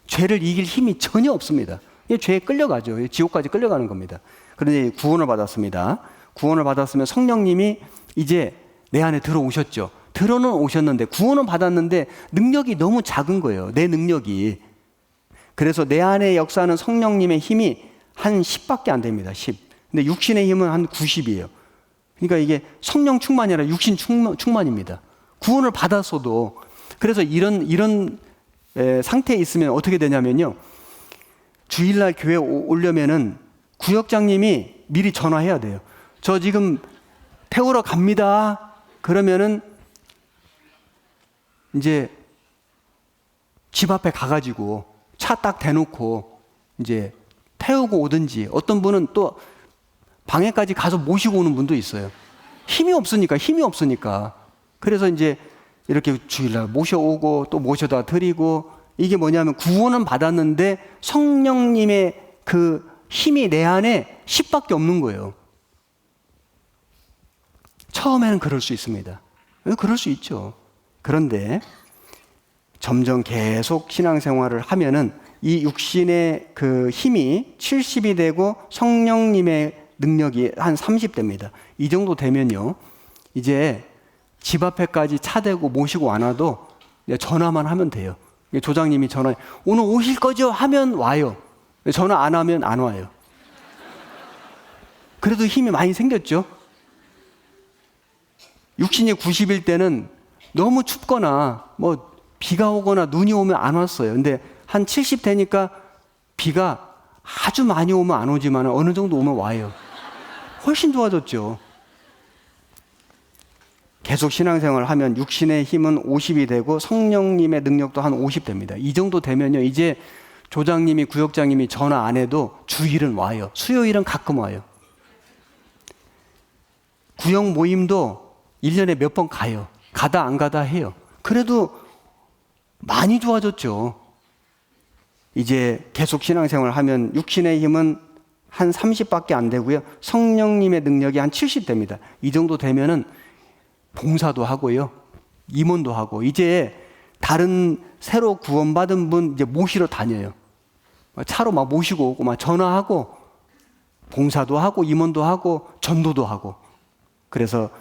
죄를 이길 힘이 전혀 없습니다. 죄에 끌려가죠. 지옥까지 끌려가는 겁니다. 그런데 구원을 받았습니다. 구원을 받았으면 성령님이 이제 내 안에 들어오셨죠. 들어는 오셨는데, 구원은 받았는데 능력이 너무 작은 거예요. 내 능력이. 그래서 내 안에 역사하는 성령님의 힘이 한 10밖에 안 됩니다. 10. 근데 육신의 힘은 한 90이에요. 그러니까 이게 성령 충만이 아니라 육신 충만입니다. 구원을 받았어도. 그래서 이런 상태에 있으면 어떻게 되냐면요, 주일날 교회 오려면은 구역장님이 미리 전화해야 돼요. 저 지금 태우러 갑니다. 그러면은 이제 집 앞에 가가지고 차 딱 대놓고 이제 태우고 오든지, 어떤 분은 또 방에까지 가서 모시고 오는 분도 있어요. 힘이 없으니까. 그래서 이제 이렇게 주일날 모셔오고 또 모셔다 드리고, 이게 뭐냐면 구원은 받았는데 성령님의 그 힘이 내 안에 10밖에 없는 거예요. 처음에는 그럴 수 있습니다. 그럴 수 있죠. 그런데 점점 계속 신앙생활을 하면은 이 육신의 그 힘이 70이 되고 성령님의 능력이 한 30대입니다. 이 정도 되면요, 이제 집 앞에까지 차 대고 모시고 안 와도 전화만 하면 돼요. 조장님이 전화해, 오늘 오실 거죠? 하면 와요. 전화 안 하면 안 와요. 그래도 힘이 많이 생겼죠. 육신이 90일 때는 너무 춥거나 뭐 비가 오거나 눈이 오면 안 왔어요. 근데 한 70 되니까 비가 아주 많이 오면 안 오지만 어느 정도 오면 와요. 훨씬 좋아졌죠. 계속 신앙생활을 하면 육신의 힘은 50이 되고 성령님의 능력도 한 50 됩니다. 이 정도 되면요, 이제 조장님이, 구역장님이 전화 안 해도 주일은 와요. 수요일은 가끔 와요. 구역 모임도 1년에 몇 번 가요. 가다 안 가다 해요. 그래도 많이 좋아졌죠. 이제 계속 신앙생활을 하면 육신의 힘은 한 30밖에 안 되고요, 성령님의 능력이 한 70 됩니다. 이 정도 되면은 봉사도 하고요, 임원도 하고, 이제 다른 새로 구원받은 분 이제 모시러 다녀요. 차로 막 모시고 오고, 막 전화하고, 봉사도 하고, 임원도 하고, 전도도 하고. 그래서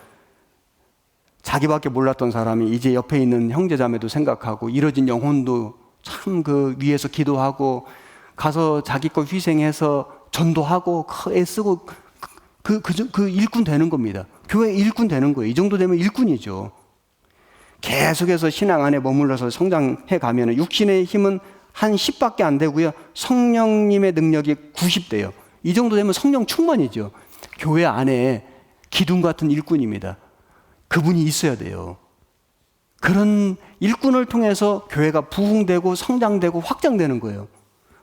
자기밖에 몰랐던 사람이 이제 옆에 있는 형제자매도 생각하고, 잃어진 영혼도 참 그 위에서 기도하고, 가서 자기 거 희생해서 전도하고, 애쓰고, 그 일꾼 되는 겁니다. 교회 일꾼 되는 거예요. 이 정도 되면 일꾼이죠. 계속해서 신앙 안에 머물러서 성장해 가면 육신의 힘은 한 10밖에 안 되고요, 성령님의 능력이 90 돼요. 이 정도 되면 성령 충만이죠. 교회 안에 기둥 같은 일꾼입니다. 그분이 있어야 돼요. 그런 일꾼을 통해서 교회가 부흥되고 성장되고 확장되는 거예요.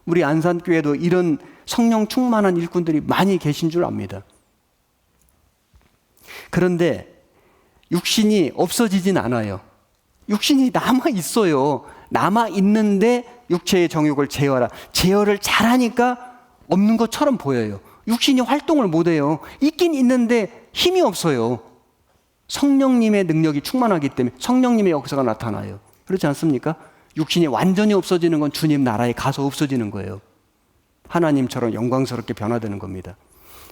우리 안산교회도 이런 성령 충만한 일꾼들이 많이 계신 줄 압니다. 그런데 육신이 없어지진 않아요. 육신이 남아있어요. 남아있는데 육체의 정욕을 제어하라. 제어를 잘하니까 없는 것처럼 보여요. 육신이 활동을 못해요. 있긴 있는데 힘이 없어요. 성령님의 능력이 충만하기 때문에 성령님의 역사가 나타나요. 그렇지 않습니까? 육신이 완전히 없어지는 건 주님 나라에 가서 없어지는 거예요. 하나님처럼 영광스럽게 변화되는 겁니다.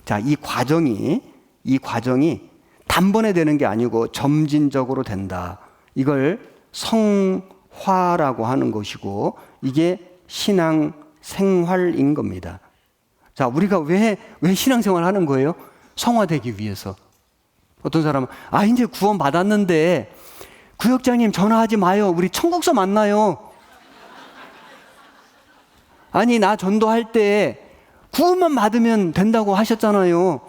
자, 이 과정이 단번에 되는 게 아니고 점진적으로 된다. 이걸 성화라고 하는 것이고, 이게 신앙 생활인 겁니다. 자, 우리가 왜 신앙생활 하는 거예요? 성화되기 위해서. 어떤 사람은 이제 구원 받았는데 구역장님 전화하지 마요. 우리 천국서 만나요. 아니, 나 전도할 때 구원만 받으면 된다고 하셨잖아요.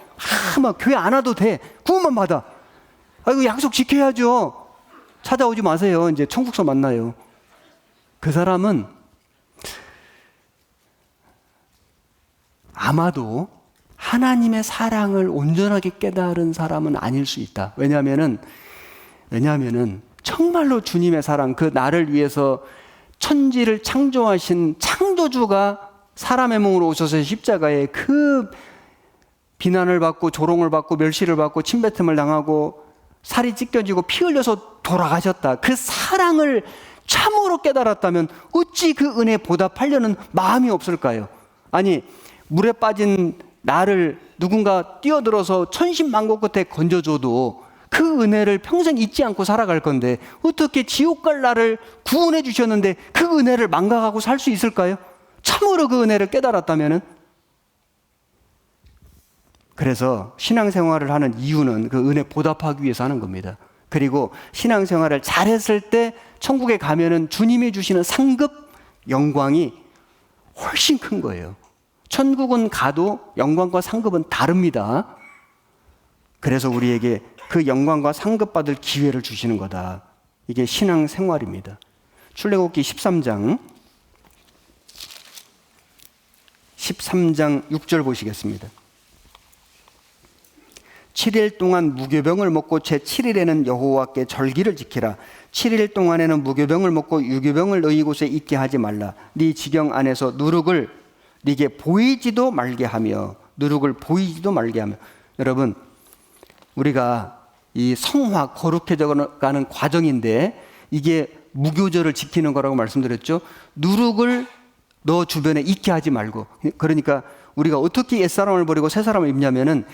막 교회 안 와도 돼. 구원만 받아. 이거 약속 지켜야죠. 찾아오지 마세요. 이제 천국서 만나요. 그 사람은 아마도 하나님의 사랑을 온전하게 깨달은 사람은 아닐 수 있다. 왜냐하면은 정말로 주님의 사랑, 그 나를 위해서 천지를 창조하신 창조주가 사람의 몸으로 오셔서 십자가에 그 비난을 받고 조롱을 받고 멸시를 받고 침뱉음을 당하고 살이 찢겨지고 피 흘려서 돌아가셨다. 그 사랑을 참으로 깨달았다면 어찌 그 은혜에 보답하려는 마음이 없을까요? 아니, 물에 빠진 나를 누군가 뛰어들어서 천신만고 끝에 건져줘도 그 은혜를 평생 잊지 않고 살아갈 건데 어떻게 지옥 갈 나를 구원해 주셨는데 그 은혜를 망각하고 살 수 있을까요? 참으로 그 은혜를 깨달았다면은. 그래서 신앙생활을 하는 이유는 그 은혜 보답하기 위해서 하는 겁니다. 그리고 신앙생활을 잘했을 때 천국에 가면은 주님이 주시는 상급 영광이 훨씬 큰 거예요. 천국은 가도 영광과 상급은 다릅니다. 그래서 우리에게 그 영광과 상급 받을 기회를 주시는 거다. 이게 신앙생활입니다. 출애굽기 13장 6절 보시겠습니다. 7일 동안 무교병을 먹고 제7일에는 여호와께 절기를 지키라. 7일 동안에는 무교병을 먹고 유교병을 너희 곳에 있게 하지 말라. 네 지경 안에서 누룩을 네게 보이지도 말게 하며. 누룩을 보이지도 말게 하며. 여러분, 우리가 이 성화, 거룩해져 가는 과정인데 이게 무교절을 지키는 거라고 말씀드렸죠. 누룩을 너 주변에 있게 하지 말고. 그러니까 우리가 어떻게 옛사람을 버리고 새사람을 입냐면은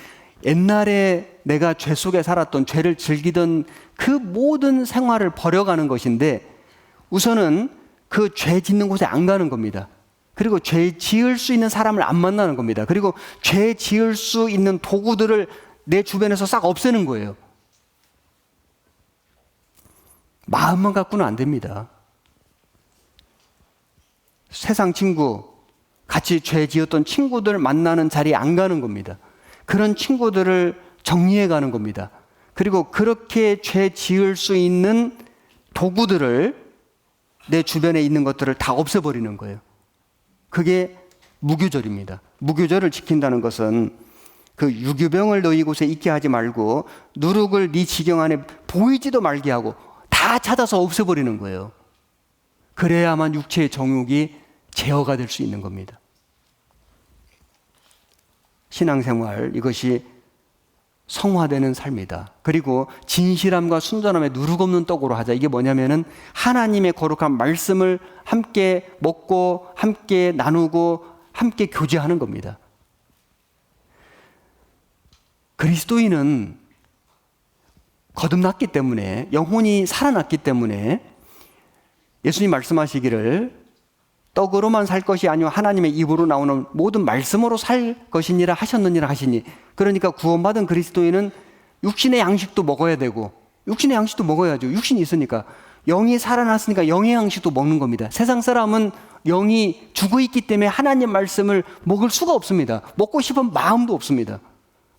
옛날에 내가 죄 속에 살았던, 죄를 즐기던 그 모든 생활을 버려가는 것인데 우선은 그 죄 짓는 곳에 안 가는 겁니다. 그리고 죄 지을 수 있는 사람을 안 만나는 겁니다. 그리고 죄 지을 수 있는 도구들을 내 주변에서 싹 없애는 거예요. 마음만 갖고는 안 됩니다. 세상 친구, 같이 죄 지었던 친구들 만나는 자리에 안 가는 겁니다. 그런 친구들을 정리해 가는 겁니다. 그리고 그렇게 죄 지을 수 있는 도구들을, 내 주변에 있는 것들을 다 없애버리는 거예요. 그게 무교절입니다. 무교절을 지킨다는 것은 그 유교병을 너희 곳에 있게 하지 말고 누룩을 네 지경 안에 보이지도 말게 하고 다 찾아서 없애버리는 거예요. 그래야만 육체의 정욕이 제어가 될 수 있는 겁니다. 신앙생활, 이것이 성화되는 삶이다. 그리고 진실함과 순전함에 누룩 없는 떡으로 하자. 이게 뭐냐면은 하나님의 거룩한 말씀을 함께 먹고 함께 나누고 함께 교제하는 겁니다. 그리스도인은 거듭났기 때문에, 영혼이 살아났기 때문에 예수님 말씀하시기를 떡으로만 살 것이 아니요 하나님의 입으로 나오는 모든 말씀으로 살 것이니라 하셨느니라 하시니. 그러니까 구원받은 그리스도인은 육신의 양식도 먹어야 되고, 육신의 양식도 먹어야죠. 육신이 있으니까. 영이 살아났으니까 영의 양식도 먹는 겁니다. 세상 사람은 영이 죽어 있기 때문에 하나님 말씀을 먹을 수가 없습니다. 먹고 싶은 마음도 없습니다.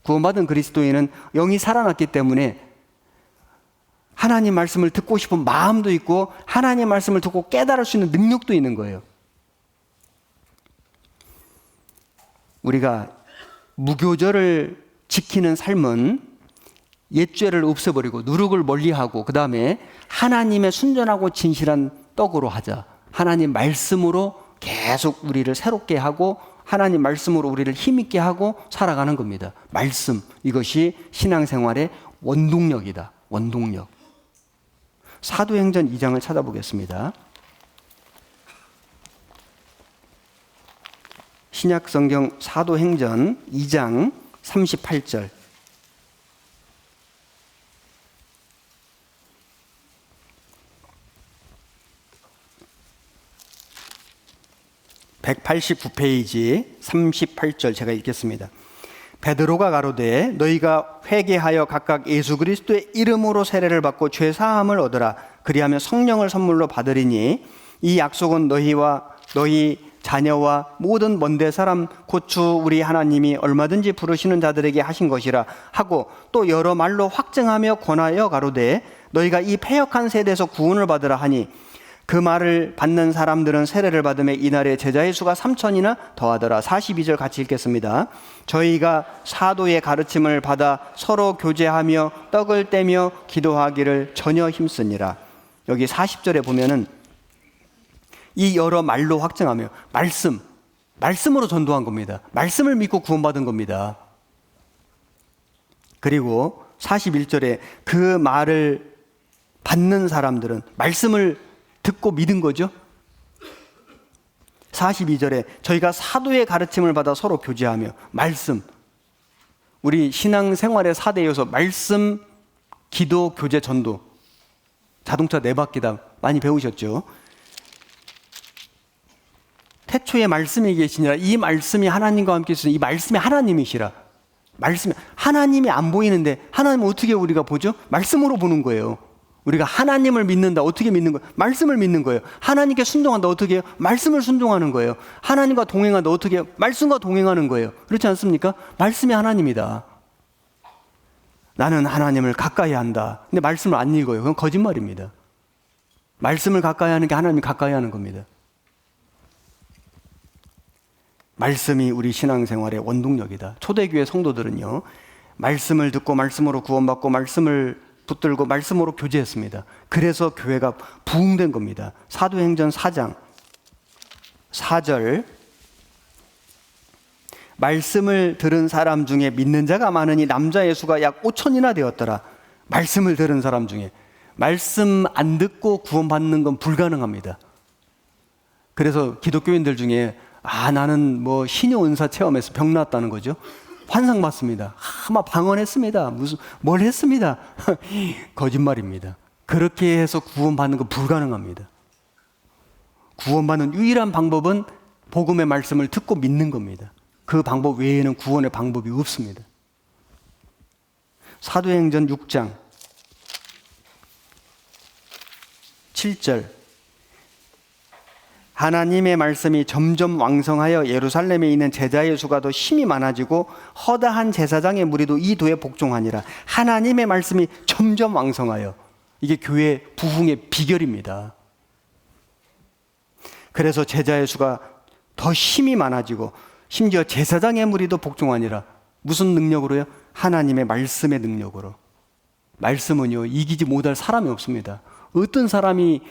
구원받은 그리스도인은 영이 살아났기 때문에 하나님 말씀을 듣고 싶은 마음도 있고 하나님 말씀을 듣고 깨달을 수 있는 능력도 있는 거예요. 우리가 무교절을 지키는 삶은 옛죄를 없애버리고 누룩을 멀리하고 그 다음에 하나님의 순전하고 진실한 떡으로 하자. 하나님 말씀으로 계속 우리를 새롭게 하고 하나님 말씀으로 우리를 힘있게 하고 살아가는 겁니다. 말씀, 이것이 신앙생활의 원동력이다. 원동력. 사도행전 2장을 찾아보겠습니다. 신약성경 사도행전 2장 38절. (189페이지) 38절 제가 읽겠습니다. 베드로가 가로되 너희가 회개하여 각각 예수 그리스도의 이름으로 세례를 받고 죄 사함을 얻으라. 그리하면 성령을 선물로 받으리니 이 약속은 너희와 너희 자녀와 모든 먼데 사람 곧 주 우리 하나님이 얼마든지 부르시는 자들에게 하신 것이라 하고 또 여러 말로 확증하며 권하여 가로되 너희가 이 패역한 세대에서 구원을 받으라 하니 그 말을 받는 사람들은 세례를 받으며 이날에 제자의 수가 3,000이나 더하더라. 42절 같이 읽겠습니다. 저희가 사도의 가르침을 받아 서로 교제하며 떡을 떼며 기도하기를 전혀 힘쓰니라. 여기 40절에 보면은 이 여러 말로 확증하며 말씀으로 전도한 겁니다. 말씀을 믿고 구원받은 겁니다. 그리고 41절에 그 말을 받는 사람들은 말씀을 듣고 믿은 거죠. 42절에 저희가 사도의 가르침을 받아 서로 교제하며 말씀, 우리 신앙생활의 4대 요소 말씀, 기도, 교제, 전도. 자동차 4바퀴다 많이 배우셨죠. 태초에 말씀이 계시니라. 이 말씀이 하나님과 함께 있으니 이 말씀이 하나님이시라. 말씀이 하나님이 안 보이는데 하나님은 어떻게 우리가 보죠? 말씀으로 보는 거예요. 우리가 하나님을 믿는다. 어떻게 믿는 거예요? 말씀을 믿는 거예요. 하나님께 순종한다. 어떻게 해요? 말씀을 순종하는 거예요. 하나님과 동행한다. 어떻게 해요? 말씀과 동행하는 거예요. 그렇지 않습니까? 말씀이 하나님이다. 나는 하나님을 가까이 한다. 근데 말씀을 안 읽어요. 그건 거짓말입니다. 말씀을 가까이 하는 게 하나님이 가까이 하는 겁니다. 말씀이 우리 신앙생활의 원동력이다. 초대교회 성도들은요, 말씀을 듣고 말씀으로 구원받고 말씀을 붙들고 말씀으로 교제했습니다. 그래서 교회가 부흥된 겁니다. 사도행전 4장 4절 말씀을 들은 사람 중에 믿는 자가 많으니 남자의 수가 약 5,000이나 되었더라. 말씀을 들은 사람 중에. 말씀 안 듣고 구원받는 건 불가능합니다. 그래서 기독교인들 중에 나는 뭐 신의 은사 체험해서 병 나았다는 거죠. 환상 봤습니다. 막 방언했습니다. 뭘 했습니다. 거짓말입니다. 그렇게 해서 구원받는 건 불가능합니다. 구원받는 유일한 방법은 복음의 말씀을 듣고 믿는 겁니다. 그 방법 외에는 구원의 방법이 없습니다. 사도행전 6장 7절 하나님의 말씀이 점점 왕성하여 예루살렘에 있는 제자의 수가 더 힘이 많아지고 허다한 제사장의 무리도 이 도에 복종하니라. 하나님의 말씀이 점점 왕성하여. 이게 교회 부흥의 비결입니다. 그래서 제자의 수가 더 힘이 많아지고 심지어 제사장의 무리도 복종하니라. 무슨 능력으로요? 하나님의 말씀의 능력으로. 말씀은요, 이기지 못할 사람이 없습니다. 어떤 사람이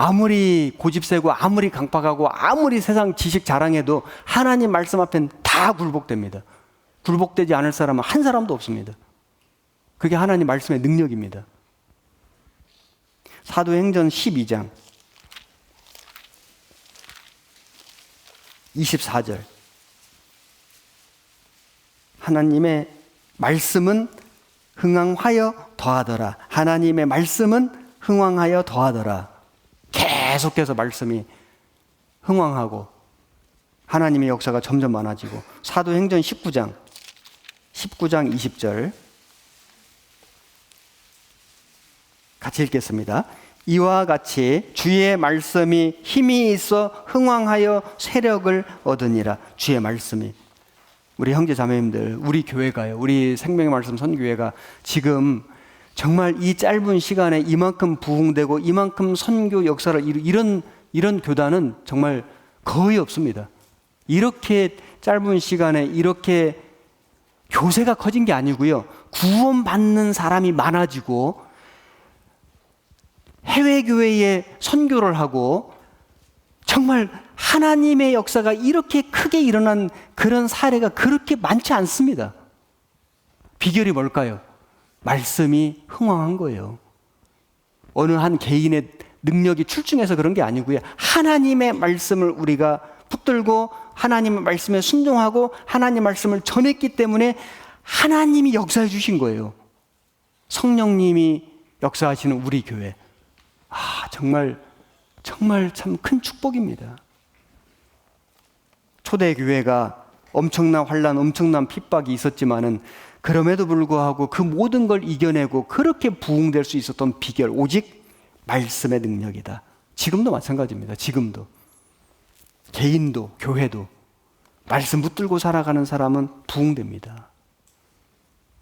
아무리 고집세고 아무리 강박하고 아무리 세상 지식 자랑해도 하나님 말씀 앞엔 다 굴복됩니다. 굴복되지 않을 사람은 한 사람도 없습니다. 그게 하나님 말씀의 능력입니다. 사도행전 12장 24절 하나님의 말씀은 흥왕하여 더하더라. 하나님의 말씀은 흥왕하여 더하더라. 계속해서 말씀이 흥왕하고 하나님의 역사가 점점 많아지고 사도행전 19장 20절 같이 읽겠습니다. 이와 같이 주의 말씀이 힘이 있어 흥왕하여 세력을 얻으니라. 주의 말씀이 우리 형제 자매님들, 우리 교회가요, 우리 생명의 말씀 선교회가 지금 정말 이 짧은 시간에 이만큼 부흥되고 이만큼 선교 역사를 이런 교단은 정말 거의 없습니다. 이렇게 짧은 시간에 이렇게 교세가 커진 게 아니고요. 구원받는 사람이 많아지고 해외 교회에 선교를 하고 정말 하나님의 역사가 이렇게 크게 일어난 그런 사례가 그렇게 많지 않습니다. 비결이 뭘까요? 말씀이 흥왕한 거예요. 어느 한 개인의 능력이 출중해서 그런 게 아니고요. 하나님의 말씀을 우리가 붙들고 하나님의 말씀에 순종하고 하나님의 말씀을 전했기 때문에 하나님이 역사해 주신 거예요. 성령님이 역사하시는 우리 교회. 정말 참 큰 축복입니다. 초대교회가 엄청난 환난, 엄청난 핍박이 있었지만은 그럼에도 불구하고 그 모든 걸 이겨내고 그렇게 부흥될 수 있었던 비결, 오직 말씀의 능력이다. 지금도 마찬가지입니다. 지금도. 개인도, 교회도 말씀 붙들고 살아가는 사람은 부흥됩니다.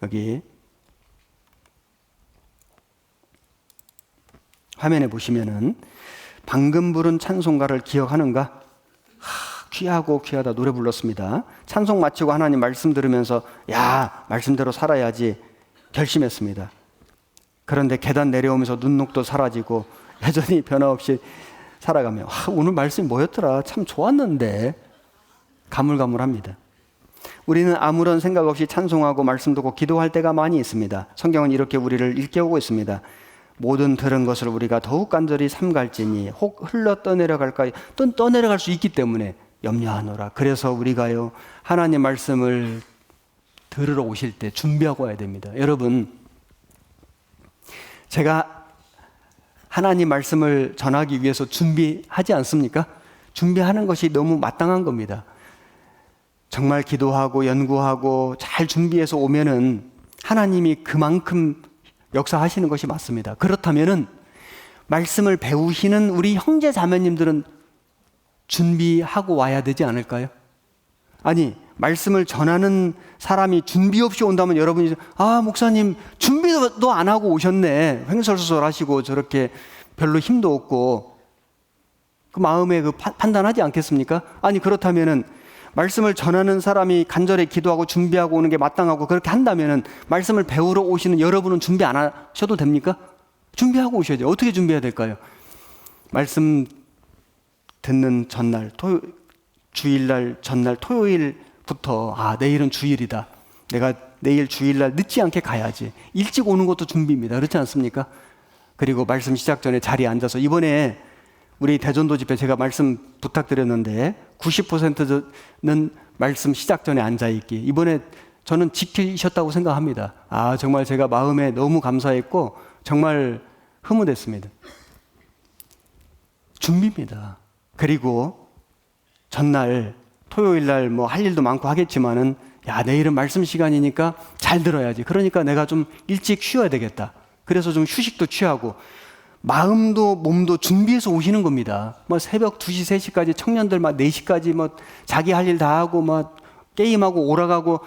여기 화면에 보시면은 방금 부른 찬송가를 기억하는가? 귀하고 귀하다 노래 불렀습니다. 찬송 마치고 하나님 말씀 들으면서 야, 말씀대로 살아야지 결심했습니다. 그런데 계단 내려오면서 눈녹도 사라지고 여전히 변화없이 살아가며 오늘 말씀이 뭐였더라? 참 좋았는데 가물가물합니다. 우리는 아무런 생각 없이 찬송하고 말씀 듣고 기도할 때가 많이 있습니다. 성경은 이렇게 우리를 일깨우고 있습니다. 모든 들은 것을 우리가 더욱 간절히 삼갈지니 혹 흘러 떠내려갈까? 떠내려갈 수 있기 때문에 염려하노라. 그래서 우리가요, 하나님 말씀을 들으러 오실 때 준비하고 와야 됩니다. 여러분, 제가 하나님 말씀을 전하기 위해서 준비하지 않습니까? 준비하는 것이 너무 마땅한 겁니다. 정말 기도하고 연구하고 잘 준비해서 오면은 하나님이 그만큼 역사하시는 것이 맞습니다. 그렇다면은 말씀을 배우시는 우리 형제 자매님들은 준비하고 와야 되지 않을까요? 아니, 말씀을 전하는 사람이 준비 없이 온다면 여러분이 목사님 준비도 안 하고 오셨네. 횡설수설하시고 저렇게 별로 힘도 없고 그 마음에 판단하지 않겠습니까? 아니, 그렇다면은 말씀을 전하는 사람이 간절히 기도하고 준비하고 오는 게 마땅하고 그렇게 한다면은 말씀을 배우러 오시는 여러분은 준비 안 하셔도 됩니까? 준비하고 오셔야죠. 어떻게 준비해야 될까요? 말씀 듣는 전날, 주일날 전날 토요일부터 내일은 주일이다. 내가 내일 주일날 늦지 않게 가야지. 일찍 오는 것도 준비입니다. 그렇지 않습니까? 그리고 말씀 시작 전에 자리에 앉아서 이번에 우리 대전도 집회 제가 말씀 부탁드렸는데 90%는 말씀 시작 전에 앉아있기. 이번에 저는 지키셨다고 생각합니다. 정말 제가 마음에 너무 감사했고 정말 흐뭇했습니다. 준비입니다. 그리고 전날 토요일날 할 일도 많고 하겠지만은 내일은 말씀 시간이니까 잘 들어야지. 그러니까 내가 좀 일찍 쉬어야 되겠다. 그래서 좀 휴식도 취하고 마음도 몸도 준비해서 오시는 겁니다. 새벽 2시, 3시까지 청년들 4시까지 자기 할 일 다 하고 게임하고 오라가고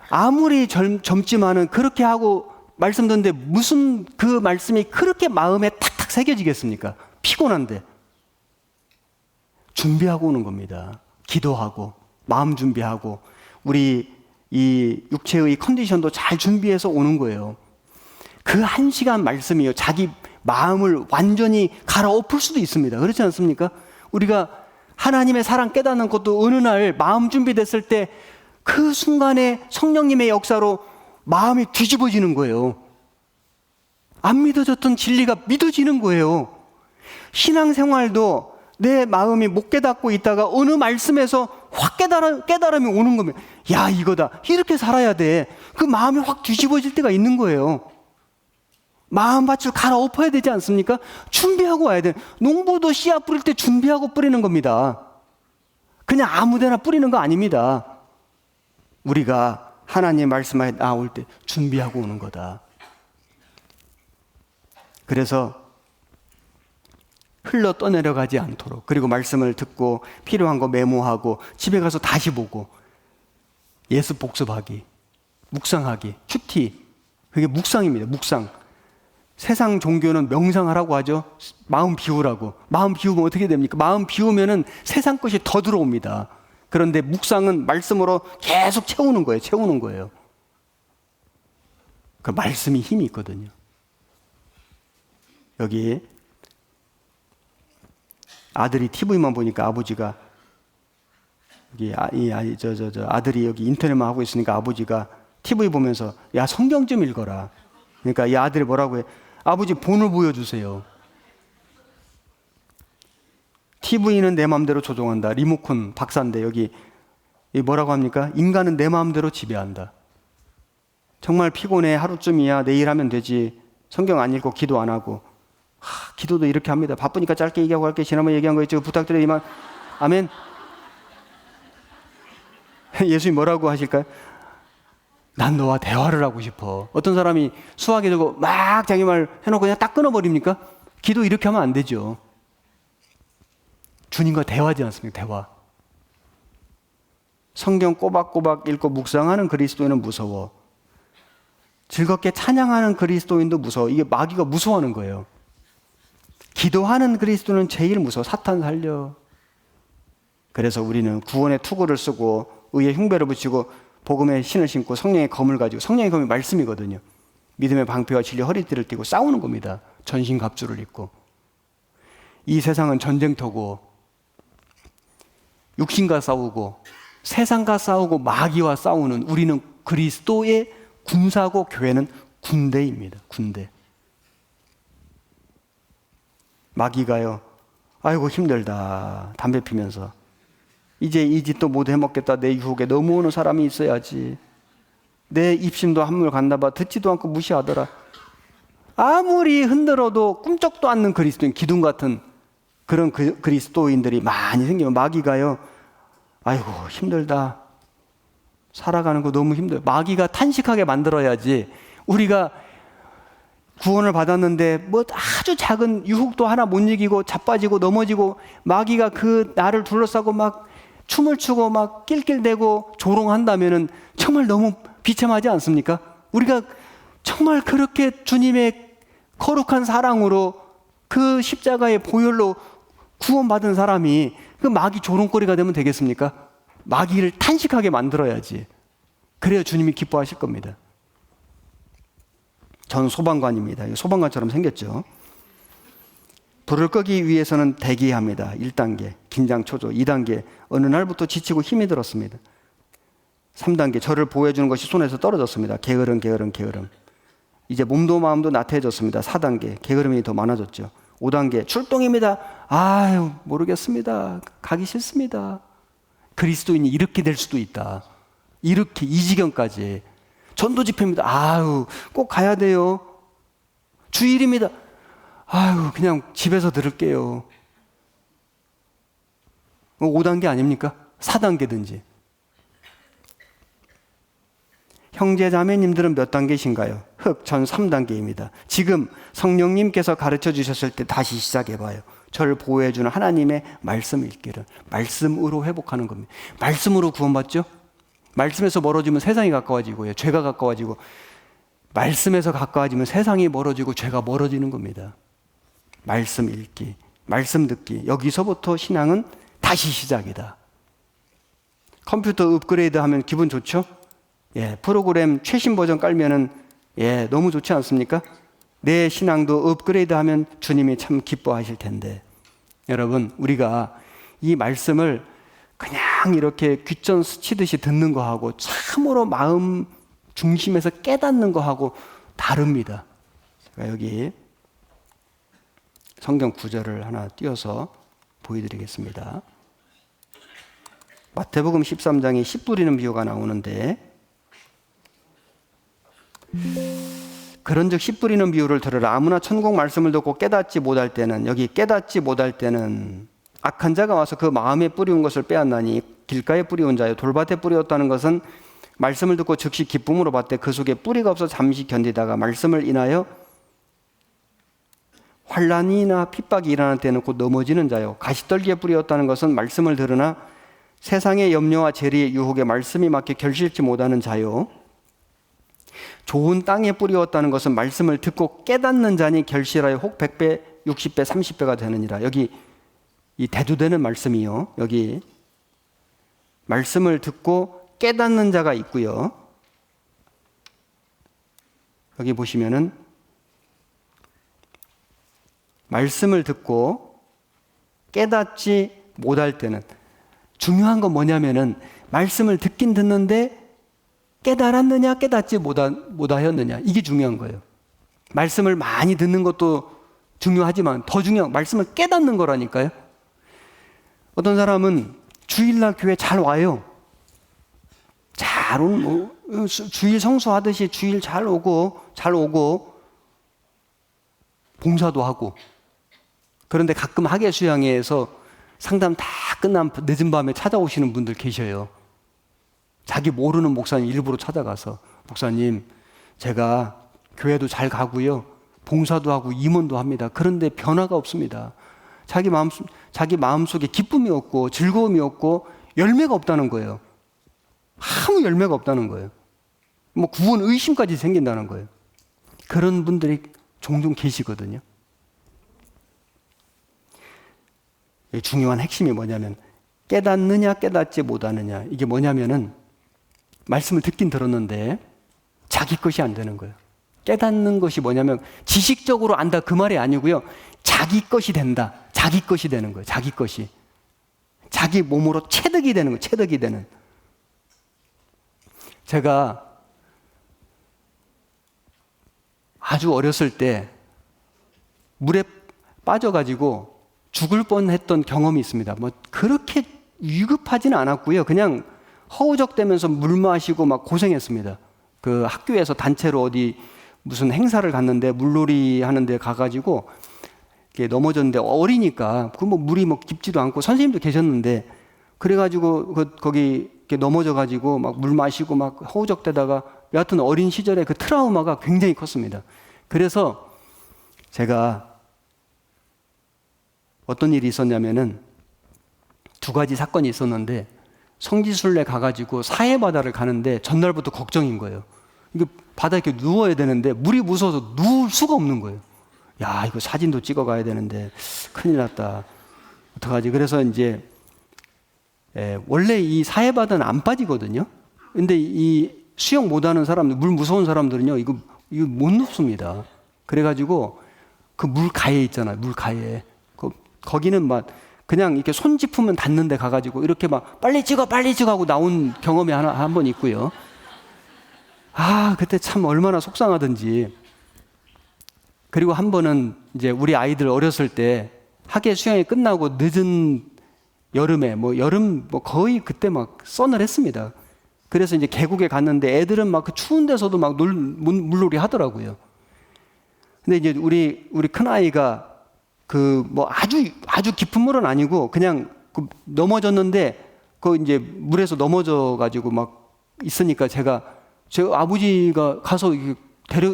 아무리 젊지만은 그렇게 하고 말씀 듣는데 무슨 그 말씀이 그렇게 마음에 탁탁 새겨지겠습니까? 피곤한데. 준비하고 오는 겁니다. 기도하고 마음 준비하고 우리 이 육체의 컨디션도 잘 준비해서 오는 거예요. 그 1시간 말씀이요, 자기 마음을 완전히 갈아엎을 수도 있습니다. 그렇지 않습니까? 우리가 하나님의 사랑 깨닫는 것도 어느 날 마음 준비됐을 때 그 순간에 성령님의 역사로 마음이 뒤집어지는 거예요. 안 믿어졌던 진리가 믿어지는 거예요. 신앙생활도 내 마음이 못 깨닫고 있다가 어느 말씀에서 확 깨달음이 오는 겁니다. 이거다. 이렇게 살아야 돼. 그 마음이 확 뒤집어질 때가 있는 거예요. 마음밭을 갈아엎어야 되지 않습니까? 준비하고 와야 돼. 농부도 씨앗 뿌릴 때 준비하고 뿌리는 겁니다. 그냥 아무데나 뿌리는 거 아닙니다. 우리가 하나님 말씀에 나올 때 준비하고 오는 거다. 그래서 흘러 떠내려가지 않도록, 그리고 말씀을 듣고 필요한 거 메모하고 집에 가서 다시 보고 예습 복습하기, 묵상하기, 큐티, 그게 묵상입니다. 묵상. 세상 종교는 명상하라고 하죠. 마음 비우라고. 마음 비우면 어떻게 됩니까? 마음 비우면은 세상 것이 더 들어옵니다. 그런데 묵상은 말씀으로 계속 채우는 거예요. 그 말씀이 힘이 있거든요. 여기 아들이 TV만 보니까 아버지가 여기 아들이 여기 인터넷만 하고 있으니까 아버지가 TV 보면서 성경 좀 읽어라. 그러니까 이 아들이 뭐라고 해? 아버지 본을 보여주세요. TV는 내 마음대로 조종한다. 리모컨 박사인데 여기 뭐라고 합니까? 인간은 내 마음대로 지배한다. 정말 피곤해. 하루쯤이야. 내일 하면 되지. 성경 안 읽고 기도 안 하고. 기도도 이렇게 합니다. 바쁘니까 짧게 얘기하고 할게. 지난번에 얘기한 거 있죠. 부탁드리지만 아멘. 예수님 뭐라고 하실까요? 난 너와 대화를 하고 싶어. 어떤 사람이 수학에 저거 막 자기 말 해놓고 그냥 딱 끊어버립니까? 기도 이렇게 하면 안 되죠. 주님과 대화하지 않습니까? 대화. 성경 꼬박꼬박 읽고 묵상하는 그리스도인은 무서워. 즐겁게 찬양하는 그리스도인도 무서워. 이게 마귀가 무서워하는 거예요. 기도하는 그리스도는 제일 무서워. 사탄 살려. 그래서 우리는 구원의 투구를 쓰고 의의 흉배를 붙이고 복음의 신을 신고 성령의 검을 가지고, 성령의 검이 말씀이거든요. 믿음의 방패와 진리 허리띠를 띠고 싸우는 겁니다. 전신갑주를 입고. 이 세상은 전쟁터고 육신과 싸우고 세상과 싸우고 마귀와 싸우는, 우리는 그리스도의 군사고 교회는 군대입니다. 군대. 마귀가요, 아이고 힘들다, 담배 피면서 이제 이 짓도 못 해먹겠다, 내 유혹에 넘어오는 사람이 있어야지, 내 입심도 한물 갔나 봐, 듣지도 않고 무시하더라. 아무리 흔들어도 꿈쩍도 않는 그리스도인, 기둥 같은 그런 그리스도인들이 많이 생기면 마귀가요, 아이고 힘들다, 살아가는 거 너무 힘들어. 마귀가 탄식하게 만들어야지. 우리가 구원을 받았는데 뭐 아주 작은 유혹도 하나 못 이기고 자빠지고 넘어지고 마귀가 그 나를 둘러싸고 막 춤을 추고 막 낄낄대고 조롱한다면은 정말 너무 비참하지 않습니까? 우리가 정말 그렇게 주님의 거룩한 사랑으로 그 십자가의 보혈로 구원받은 사람이 그 마귀 조롱거리가 되면 되겠습니까? 마귀를 탄식하게 만들어야지. 그래야 주님이 기뻐하실 겁니다. 전 소방관입니다. 소방관처럼 생겼죠. 불을 끄기 위해서는 대기합니다. 1단계 긴장 초조, 2단계 어느 날부터 지치고 힘이 들었습니다. 3단계 저를 보호해주는 것이 손에서 떨어졌습니다. 게으름 게으름 게으름. 이제 몸도 마음도 나태해졌습니다. 4단계 게으름이 더 많아졌죠. 5단계 출동입니다. 아유 모르겠습니다. 가기 싫습니다. 그리스도인이 이렇게 될 수도 있다. 이렇게 이 지경까지. 전도 집회입니다. 아유 꼭 가야 돼요. 주일입니다. 아유 그냥 집에서 들을게요. 5단계 아닙니까? 4단계든지. 형제 자매님들은 몇 단계신가요? 전 3단계입니다. 지금 성령님께서 가르쳐 주셨을 때 다시 시작해봐요. 저를 보호해주는 하나님의 말씀 읽기를. 말씀으로 회복하는 겁니다. 말씀으로 구원받죠? 말씀에서 멀어지면 세상이 가까워지고요, 죄가 가까워지고, 말씀에서 가까워지면 세상이 멀어지고 죄가 멀어지는 겁니다. 말씀 읽기, 말씀 듣기. 여기서부터 신앙은 다시 시작이다. 컴퓨터 업그레이드 하면 기분 좋죠? 예, 프로그램 최신 버전 깔면은 예, 너무 좋지 않습니까? 내 신앙도 업그레이드 하면 주님이 참 기뻐하실 텐데. 여러분, 우리가 이 말씀을 그냥 이렇게 귓전 스치듯이 듣는 거하고 참으로 마음 중심에서 깨닫는 거하고 다릅니다. 제가 여기 성경 구절을 하나 띄어서 보여드리겠습니다. 마태복음 13장에 씨 뿌리는 비유가 나오는데, 그런즉 씨 뿌리는 비유를 들으라. 아무나 천국 말씀을 듣고 깨닫지 못할 때는, 여기 깨닫지 못할 때는 악한 자가 와서 그 마음에 뿌리운 것을 빼앗나니, 길가에 뿌리운 자요 돌밭에 뿌리었다는 것은 말씀을 듣고 즉시 기쁨으로 받되 그 속에 뿌리가 없어 잠시 견디다가 말씀을 인하여 환난이나 핍박이 일어날 때는 곧 넘어지는 자요. 가시떨기에 뿌리었다는 것은 말씀을 들으나 세상의 염려와 재리의 유혹에 말씀이 맞게 결실치 못하는 자요. 좋은 땅에 뿌리었다는 것은 말씀을 듣고 깨닫는 자니 결실하여 혹 100배, 60배, 30배가 되느니라. 여기 이 대두되는 말씀이요. 여기 말씀을 듣고 깨닫는 자가 있고요. 여기 보시면은 말씀을 듣고 깨닫지 못할 때는, 중요한 건 뭐냐면은 말씀을 듣긴 듣는데 깨달았느냐 깨닫지 못하였느냐, 이게 중요한 거예요. 말씀을 많이 듣는 것도 중요하지만 더 중요한 말씀을 깨닫는 거라니까요. 어떤 사람은 주일날 교회 잘 와요. 주일 성수하듯이 주일 잘 오고 봉사도 하고, 그런데 가끔 학예 수양회에서 상담 다 끝난 늦은 밤에 찾아오시는 분들 계셔요. 자기 모르는 목사님 일부러 찾아가서, 목사님 제가 교회도 잘 가고요, 봉사도 하고 임원도 합니다. 그런데 변화가 없습니다. 자기 마음속에 기쁨이 없고 즐거움이 없고 열매가 없다는 거예요. 아무 열매가 없다는 거예요. 뭐 구원 의심까지 생긴다는 거예요. 그런 분들이 종종 계시거든요. 중요한 핵심이 뭐냐면 깨닫느냐 깨닫지 못하느냐. 이게 뭐냐면은 말씀을 듣긴 들었는데 자기 것이 안 되는 거예요. 깨닫는 것이 뭐냐면 지식적으로 안다 그 말이 아니고요. 자기 것이 된다. 자기 것이 되는 거예요. 자기 것이. 자기 몸으로 체득이 되는 거예요. 체득이 되는. 제가 아주 어렸을 때 물에 빠져가지고 죽을 뻔했던 경험이 있습니다. 뭐 그렇게 위급하지는 않았고요. 그냥 허우적대면서 물 마시고 막 고생했습니다. 그 학교에서 단체로 어디 무슨 행사를 갔는데 물놀이 하는데 가가지고 이렇게 넘어졌는데 어리니까 그 뭐 물이 뭐 깊지도 않고 선생님도 계셨는데 그래가지고 거기 이렇게 넘어져가지고 막 물 마시고 막 허우적대다가 여하튼 어린 시절에 그 트라우마가 굉장히 컸습니다. 그래서 제가 어떤 일이 있었냐면은 두 가지 사건이 있었는데 성지순례 가가지고 사해바다를 가는데 전날부터 걱정인 거예요. 이거 바다에 이렇게 누워야 되는데 물이 무서워서 누울 수가 없는 거예요. 야, 이거 사진도 찍어 가야 되는데 큰일 났다. 어떡하지? 그래서 이제 원래 이 사해바다는 안 빠지거든요. 근데 이 수영 못하는 사람들, 물 무서운 사람들은요, 이거 못 눕습니다. 그래가지고 그 물 가에 있잖아요. 물 가에. 거기는 막 그냥 이렇게 손 짚으면 닿는데 가가지고 이렇게 막 빨리 찍어 하고 나온 경험이 한 번 있고요. 아, 그때 참 얼마나 속상하던지. 그리고 한 번은 이제 우리 아이들 어렸을 때 학예 수영이 끝나고 늦은 여름에 여름 거의 그때 막 서늘했습니다. 그래서 이제 계곡에 갔는데 애들은 막 그 추운 데서도 막 물놀이 하더라고요. 근데 이제 우리 큰 아이가 그 아주 깊은 물은 아니고 그냥 그 넘어졌는데 그 이제 물에서 넘어져 가지고 막 있으니까 제가 제 아버지가 가서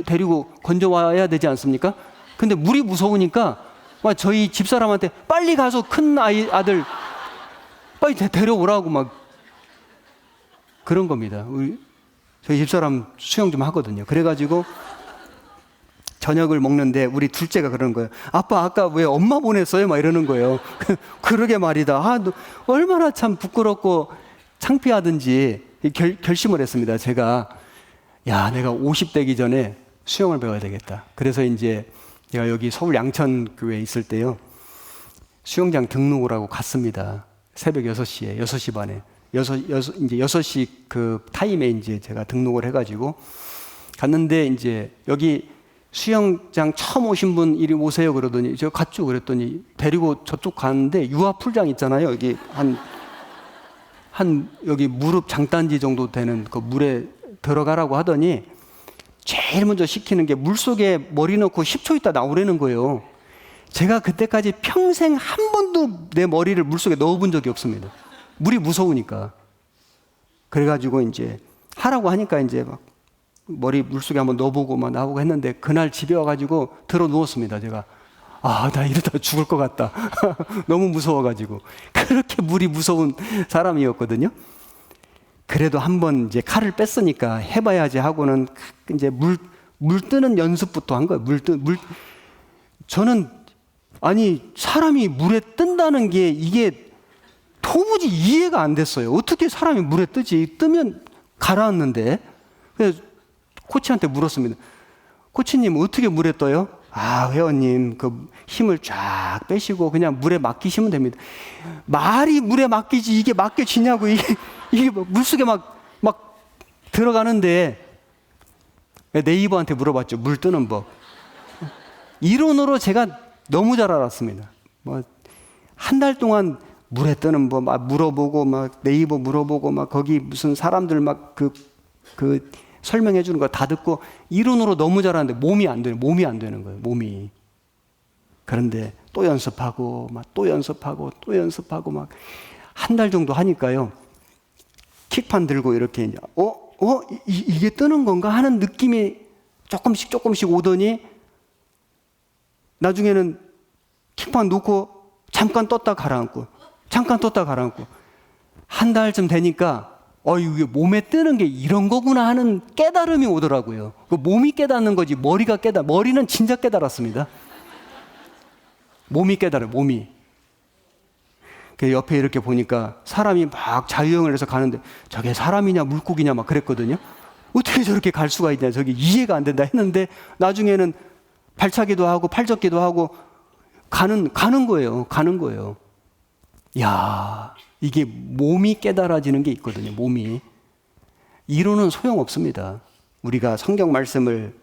데리고 건져와야 되지 않습니까? 근데 물이 무서우니까 막 저희 집사람한테 빨리 가서 큰 아들 빨리 데려오라고 막 그런 겁니다. 저희 집사람 수영 좀 하거든요. 그래가지고 저녁을 먹는데 우리 둘째가 그러는 거예요. 아빠 아까 왜 엄마 보냈어요? 막 이러는 거예요. 그러게 말이다. 아, 너 얼마나 참 부끄럽고 창피하든지 결심을 했습니다. 제가 내가 50 되기 전에 수영을 배워야 되겠다. 그래서 이제 제가 여기 서울 양천교회에 있을 때요. 수영장 등록을 하고 갔습니다. 새벽 6시에 6시 반에 이제 6시 그 타임에 이제 제가 등록을 해가지고 갔는데 이제 여기 수영장 처음 오신 분 이리 오세요 그러더니 제가 갔죠. 그랬더니 데리고 저쪽 가는데 유아풀장 있잖아요. 여기 한 여기 무릎 장단지 정도 되는 그 물에 들어가라고 하더니 제일 먼저 시키는 게 물속에 머리 넣고 10초 있다 나오라는 거예요. 제가 그때까지 평생 한 번도 내 머리를 물속에 넣어본 적이 없습니다. 물이 무서우니까. 그래가지고 이제 하라고 하니까 이제 막 머리 물속에 한번 넣어보고 막 나오고 했는데 그날 집에 와가지고 들어 누웠습니다. 제가 나 이러다 죽을 것 같다. 너무 무서워가지고. 그렇게 물이 무서운 사람이었거든요. 그래도 한번 이제 칼을 뺐으니까 해봐야지 하고는 이제 물 뜨는 연습부터 한 거예요. 저는 사람이 물에 뜬다는 게 이게 도무지 이해가 안 됐어요. 어떻게 사람이 물에 뜨지? 뜨면 가라앉는데. 그래서 코치한테 물었습니다. 코치님 어떻게 물에 떠요? 회원님 그 힘을 쫙 빼시고 그냥 물에 맡기시면 됩니다. 말이 물에 맡기지 이게 맡겨지냐고. 이게 물속에 막 들어가는데 네이버한테 물어봤죠. 물 뜨는 법. 이론으로 제가 너무 잘 알았습니다. 한 달 동안 물에 뜨는 법 물어보고 막 네이버 물어보고 막 거기 무슨 사람들 막 그 설명해 주는 거 다 듣고 이론으로 너무 잘하는데 몸이 안 되는 거예요. 몸이. 그런데 또 연습하고 막 또 연습하고 막 한 달 정도 하니까요. 킥판 들고 이렇게 이제 이게 뜨는 건가 하는 느낌이 조금씩 오더니 나중에는 킥판 놓고 잠깐 떴다 가라앉고 한 달쯤 되니까 이게 몸에 뜨는 게 이런 거구나 하는 깨달음이 오더라고요. 몸이 깨닫는 거지 머리는 진짜 깨달았습니다. 몸이 깨달아요. 몸이. 그 옆에 이렇게 보니까 사람이 막 자유형을 해서 가는데 저게 사람이냐 물고기냐 막 그랬거든요. 어떻게 저렇게 갈 수가 있냐, 저게 이해가 안 된다 했는데 나중에는 발차기도 하고 팔젓기도 하고 가는 거예요. 가는 거예요. 야, 이게 몸이 깨달아지는 게 있거든요. 몸이. 이론은 소용없습니다. 우리가 성경 말씀을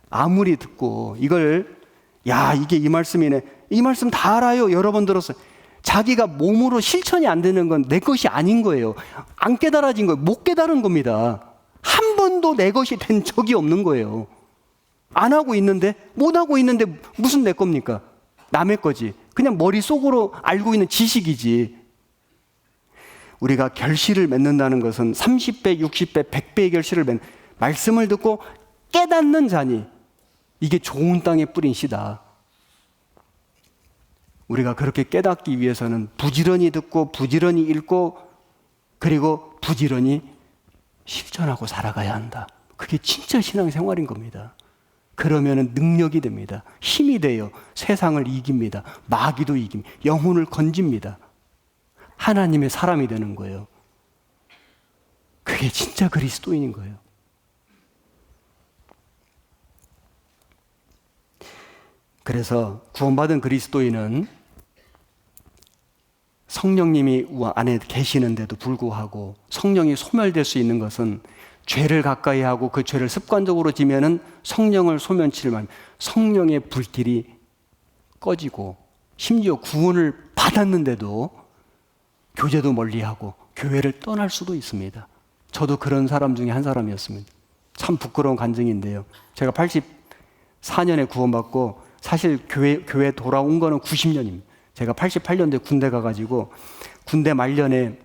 아무리 듣고 이걸 이게 이 말씀이네. 이 말씀 다 알아요. 여러 번 들었어요. 자기가 몸으로 실천이 안 되는 건 내 것이 아닌 거예요. 안 깨달아진 거예요. 못 깨달은 겁니다. 한 번도 내 것이 된 적이 없는 거예요. 안 하고 있는데, 못 하고 있는데 무슨 내 겁니까? 남의 거지. 그냥 머릿속으로 알고 있는 지식이지. 우리가 결실을 맺는다는 것은 30배, 60배, 100배의 결실을 말씀을 듣고 깨닫는 자니 이게 좋은 땅에 뿌린 씨다. 우리가 그렇게 깨닫기 위해서는 부지런히 듣고 부지런히 읽고 그리고 부지런히 실천하고 살아가야 한다. 그게 진짜 신앙생활인 겁니다. 그러면 능력이 됩니다. 힘이 돼요. 세상을 이깁니다. 마귀도 이깁니다. 영혼을 건집니다. 하나님의 사람이 되는 거예요. 그게 진짜 그리스도인인 거예요. 그래서 구원받은 그리스도인은 성령님이 안에 계시는데도 불구하고 성령이 소멸될 수 있는 것은 죄를 가까이 하고 그 죄를 습관적으로 지면은 성령을 소멸치면 성령의 불길이 꺼지고 심지어 구원을 받았는데도 교제도 멀리하고 교회를 떠날 수도 있습니다. 저도 그런 사람 중에 한 사람이었습니다. 참 부끄러운 간증인데요. 제가 84년에 구원받고 사실 교회 돌아온 거는 90년입니다. 제가 88년도에 군대 가가지고 군대 말년에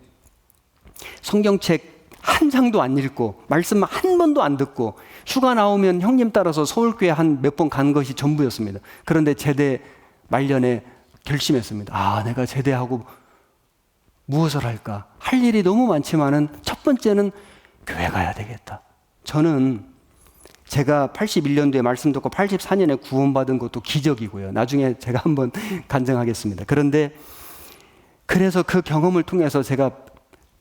성경책 한 장도 안 읽고 말씀 한 번도 안 듣고 휴가 나오면 형님 따라서 서울교회 한 몇 번 간 것이 전부였습니다. 그런데 제대 말년에 결심했습니다. 내가 제대하고 무엇을 할까? 할 일이 너무 많지만은 첫 번째는 교회 가야 되겠다. 저는 제가 81년도에 말씀 듣고 84년에 구원받은 것도 기적이고요. 나중에 제가 한번 간증하겠습니다. 그런데 그래서 그 경험을 통해서 제가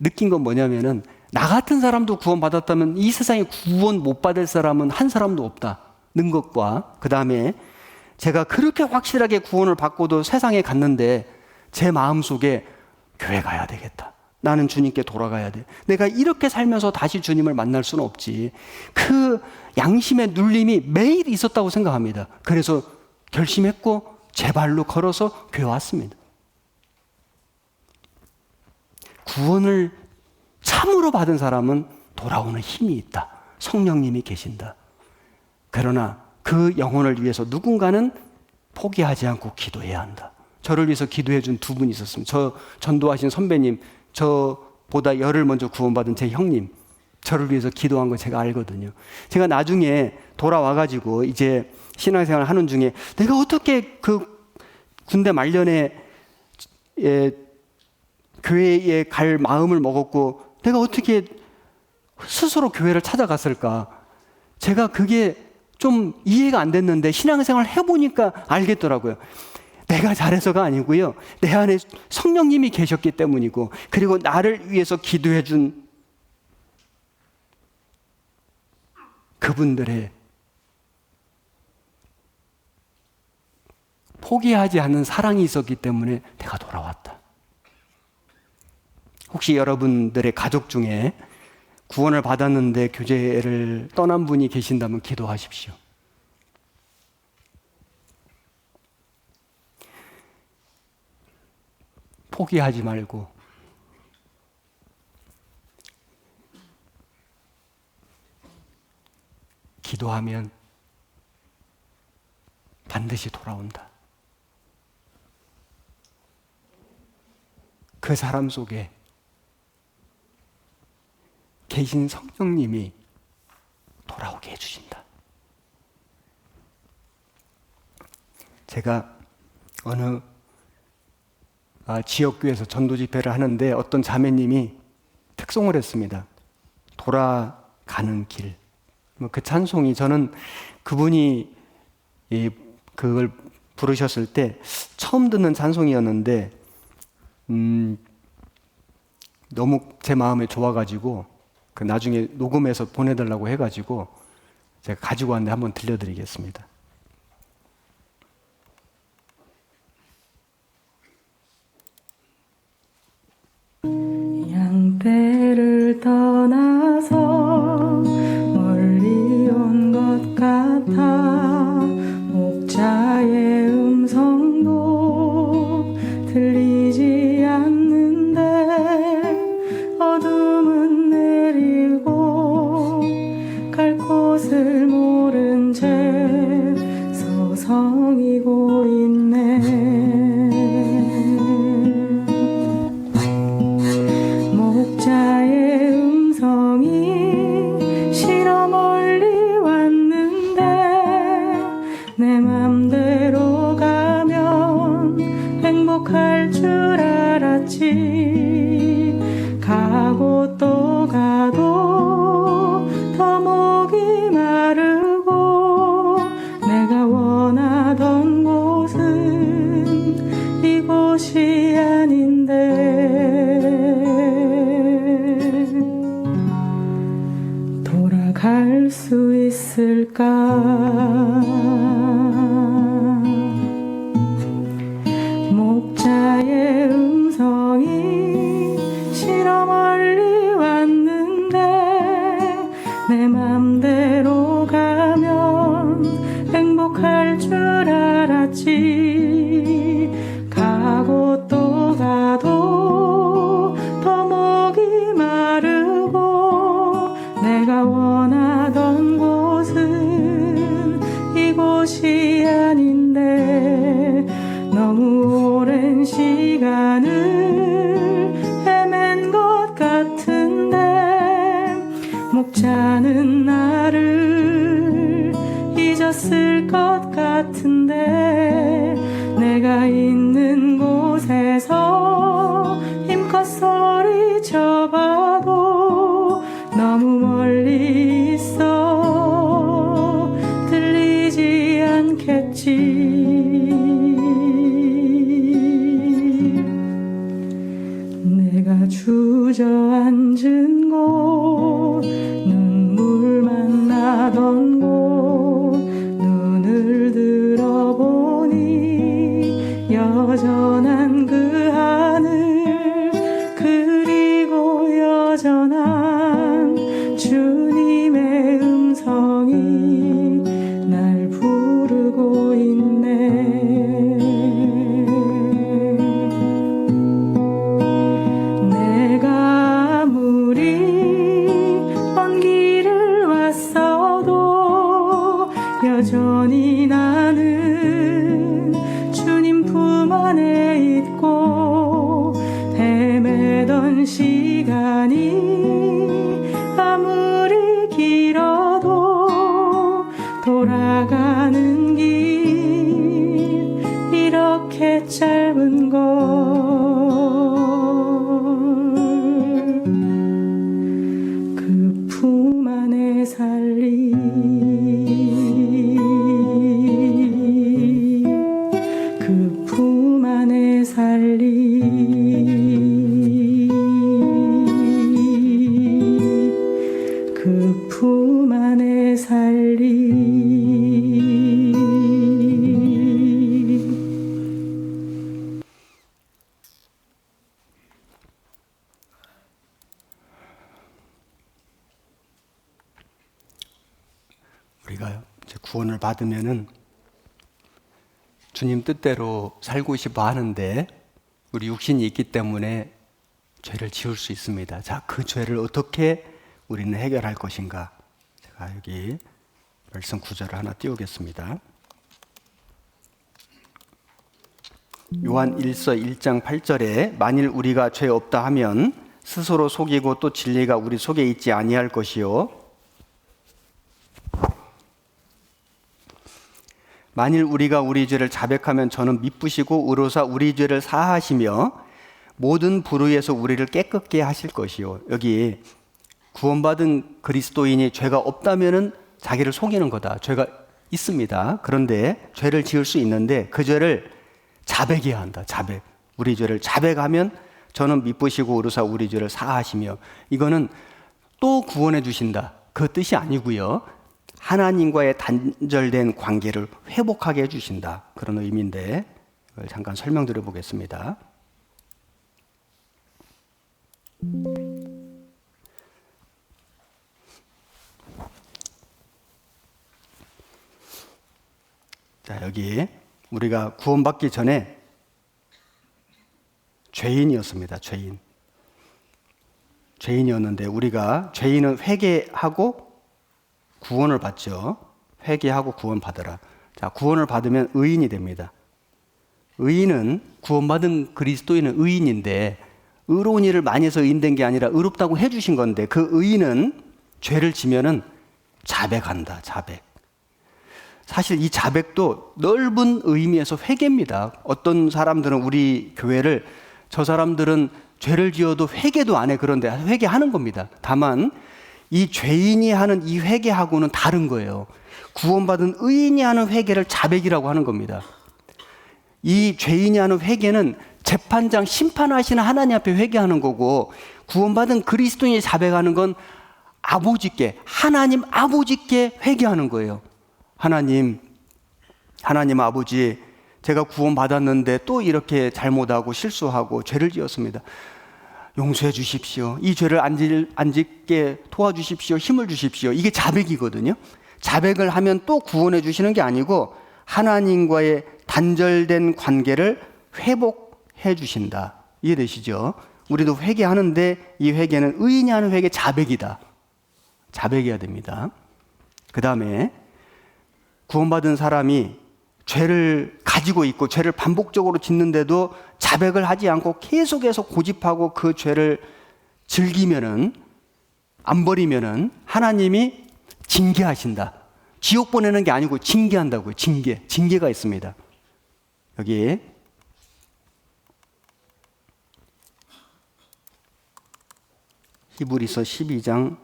느낀 건 뭐냐면은 나 같은 사람도 구원받았다면 이 세상에 구원 못 받을 사람은 한 사람도 없다는 것과 그 다음에 제가 그렇게 확실하게 구원을 받고도 세상에 갔는데 제 마음속에 교회 가야 되겠다. 나는 주님께 돌아가야 돼. 내가 이렇게 살면서 다시 주님을 만날 수는 없지. 그 양심의 눌림이 매일 있었다고 생각합니다. 그래서 결심했고 제 발로 걸어서 교회 왔습니다. 구원을 참으로 받은 사람은 돌아오는 힘이 있다. 성령님이 계신다. 그러나 그 영혼을 위해서 누군가는 포기하지 않고 기도해야 한다. 저를 위해서 기도해 준 두 분이 있었습니다. 저 전도하신 선배님, 저보다 열흘 먼저 구원받은 제 형님, 저를 위해서 기도한 거 제가 알거든요. 제가 나중에 돌아와가지고 이제 신앙생활 하는 중에 내가 어떻게 그 군대 말년에 교회에 갈 마음을 먹었고 내가 어떻게 스스로 교회를 찾아갔을까? 제가 그게 좀 이해가 안 됐는데 신앙생활 해보니까 알겠더라고요. 내가 잘해서가 아니고요. 내 안에 성령님이 계셨기 때문이고 그리고 나를 위해서 기도해 준 그분들의 포기하지 않는 사랑이 있었기 때문에 내가 돌아왔다. 혹시 여러분들의 가족 중에 구원을 받았는데 교제를 떠난 분이 계신다면 기도하십시오. 포기하지 말고 기도하면 반드시 돌아온다. 그 사람 속에 계신 성령님이 돌아오게 해주신다. 제가 어느 지역교회에서 전도 집회를 하는데 어떤 자매님이 특송을 했습니다. 돌아가는 길. 그 찬송이 저는 그분이 그걸 부르셨을 때 처음 듣는 찬송이었는데 너무 제 마음에 좋아가지고 그 나중에 녹음해서 보내달라고 해가지고 제가 가지고 왔는데 한번 들려드리겠습니다. 양떼를 떠나서 멀리 온 것 같아 목자의 음성도 들리지 않는데 어둠은 내리고 갈 곳을 모른 채 서성이고 있네. 목자의 음성이 싫어 멀리 왔는데 내 맘대로 가면 행복할 줄 알았지. 가고 또 가도 더 목이 마르고 내가 원하던 곳은 이곳이 아닌데 돌아갈 수 있을까? 목자의 음성이 싫어 멀리 왔는데 내 맘대로 가면 행복할 줄 알았지. 가고 또 가도 더 목이 마르고 내가 원하던 곳은 이곳이 아닌데 너무 오랜 시간을 헤맨 것 같은데 목자는 나를 잊었을 것 같은데 내가 있는 곳에서 힘껏 소리쳐봐도 너무 멀리 있어 들리지 않겠지. 내가 주저앉은 곳 눈물만 나던 곳 눈을 들어보니 여전한 그 하늘 그리고 여전한 주님의 음성이 날 부르고 있네. 내가 아무리 먼 길을 왔어도 여전히 나는 주님 품 안에 있고 헤매던 시간이 아무리 길어도 돌아가는 길 이렇게 짧은 걸 그 품 안에 살리 그 품 안에 살리 그 품 안에 살리. 우리가 이제 구원을 받으면은 주님 뜻대로 살고 싶어 하는데 우리 육신이 있기 때문에 죄를 지을 수 있습니다. 자, 그 죄를 어떻게 우리는 해결할 것인가? 제가 여기 말씀 구절을 하나 띄우겠습니다. 요한 1서 1장 8절에 만일 우리가 죄 없다 하면 스스로 속이고 또 진리가 우리 속에 있지 아니할 것이요 만일 우리가 우리 죄를 자백하면 저는 미쁘시고 의로사 우리 죄를 사하시며 모든 불의에서 우리를 깨끗게 하실 것이요. 여기 구원받은 그리스도인이 죄가 없다면은 자기를 속이는 거다. 죄가 있습니다. 그런데 죄를 지을 수 있는데 그 죄를 자백해야 한다. 자백. 우리 죄를 자백하면 저는 미쁘시고 의로사 우리 죄를 사하시며, 이거는 또 구원해 주신다, 그 뜻이 아니고요. 하나님과의 단절된 관계를 회복하게 해주신다, 그런 의미인데 이걸 잠깐 설명드려 보겠습니다. 자, 여기 우리가 구원받기 전에 죄인이었습니다. 죄인이었는데 우리가 죄인은 회개하고 구원을 받죠. 회개하고 구원 받으라. 자, 구원을 받으면 의인이 됩니다. 의인은, 구원받은 그리스도인은 의인인데, 의로운 일을 많이 해서 의인된 게 아니라 의롭다고 해주신 건데, 그 의인은 죄를 지면은 자백한다. 자백. 사실 이 자백도 넓은 의미에서 회개입니다. 어떤 사람들은 우리 교회를, 저 사람들은 죄를 지어도 회개도 안 해, 그런데 회개하는 겁니다. 다만 이 죄인이 하는 이 회개하고는 다른 거예요. 구원받은 의인이 하는 회개를 자백이라고 하는 겁니다. 이 죄인이 하는 회개는 재판장, 심판하시는 하나님 앞에 회개하는 거고, 구원받은 그리스도인이 자백하는 건 아버지께, 하나님 아버지께 회개하는 거예요. 하나님 아버지, 제가 구원받았는데 또 이렇게 잘못하고 실수하고 죄를 지었습니다. 용서해 주십시오. 이 죄를 안 짓게 도와주십시오. 힘을 주십시오. 이게 자백이거든요. 자백을 하면 또 구원해 주시는 게 아니고 하나님과의 단절된 관계를 회복해 주신다. 이해되시죠? 우리도 회개하는데 이 회개는 의인이 하는 회개, 자백이다. 자백해야 됩니다. 그 다음에 구원받은 사람이 죄를 가지고 있고 죄를 반복적으로 짓는데도 자백을 하지 않고 계속해서 고집하고 그 죄를 즐기면은, 안 버리면은 하나님이 징계하신다. 지옥 보내는 게 아니고 징계한다고요. 징계가 있습니다. 여기 히브리서 12장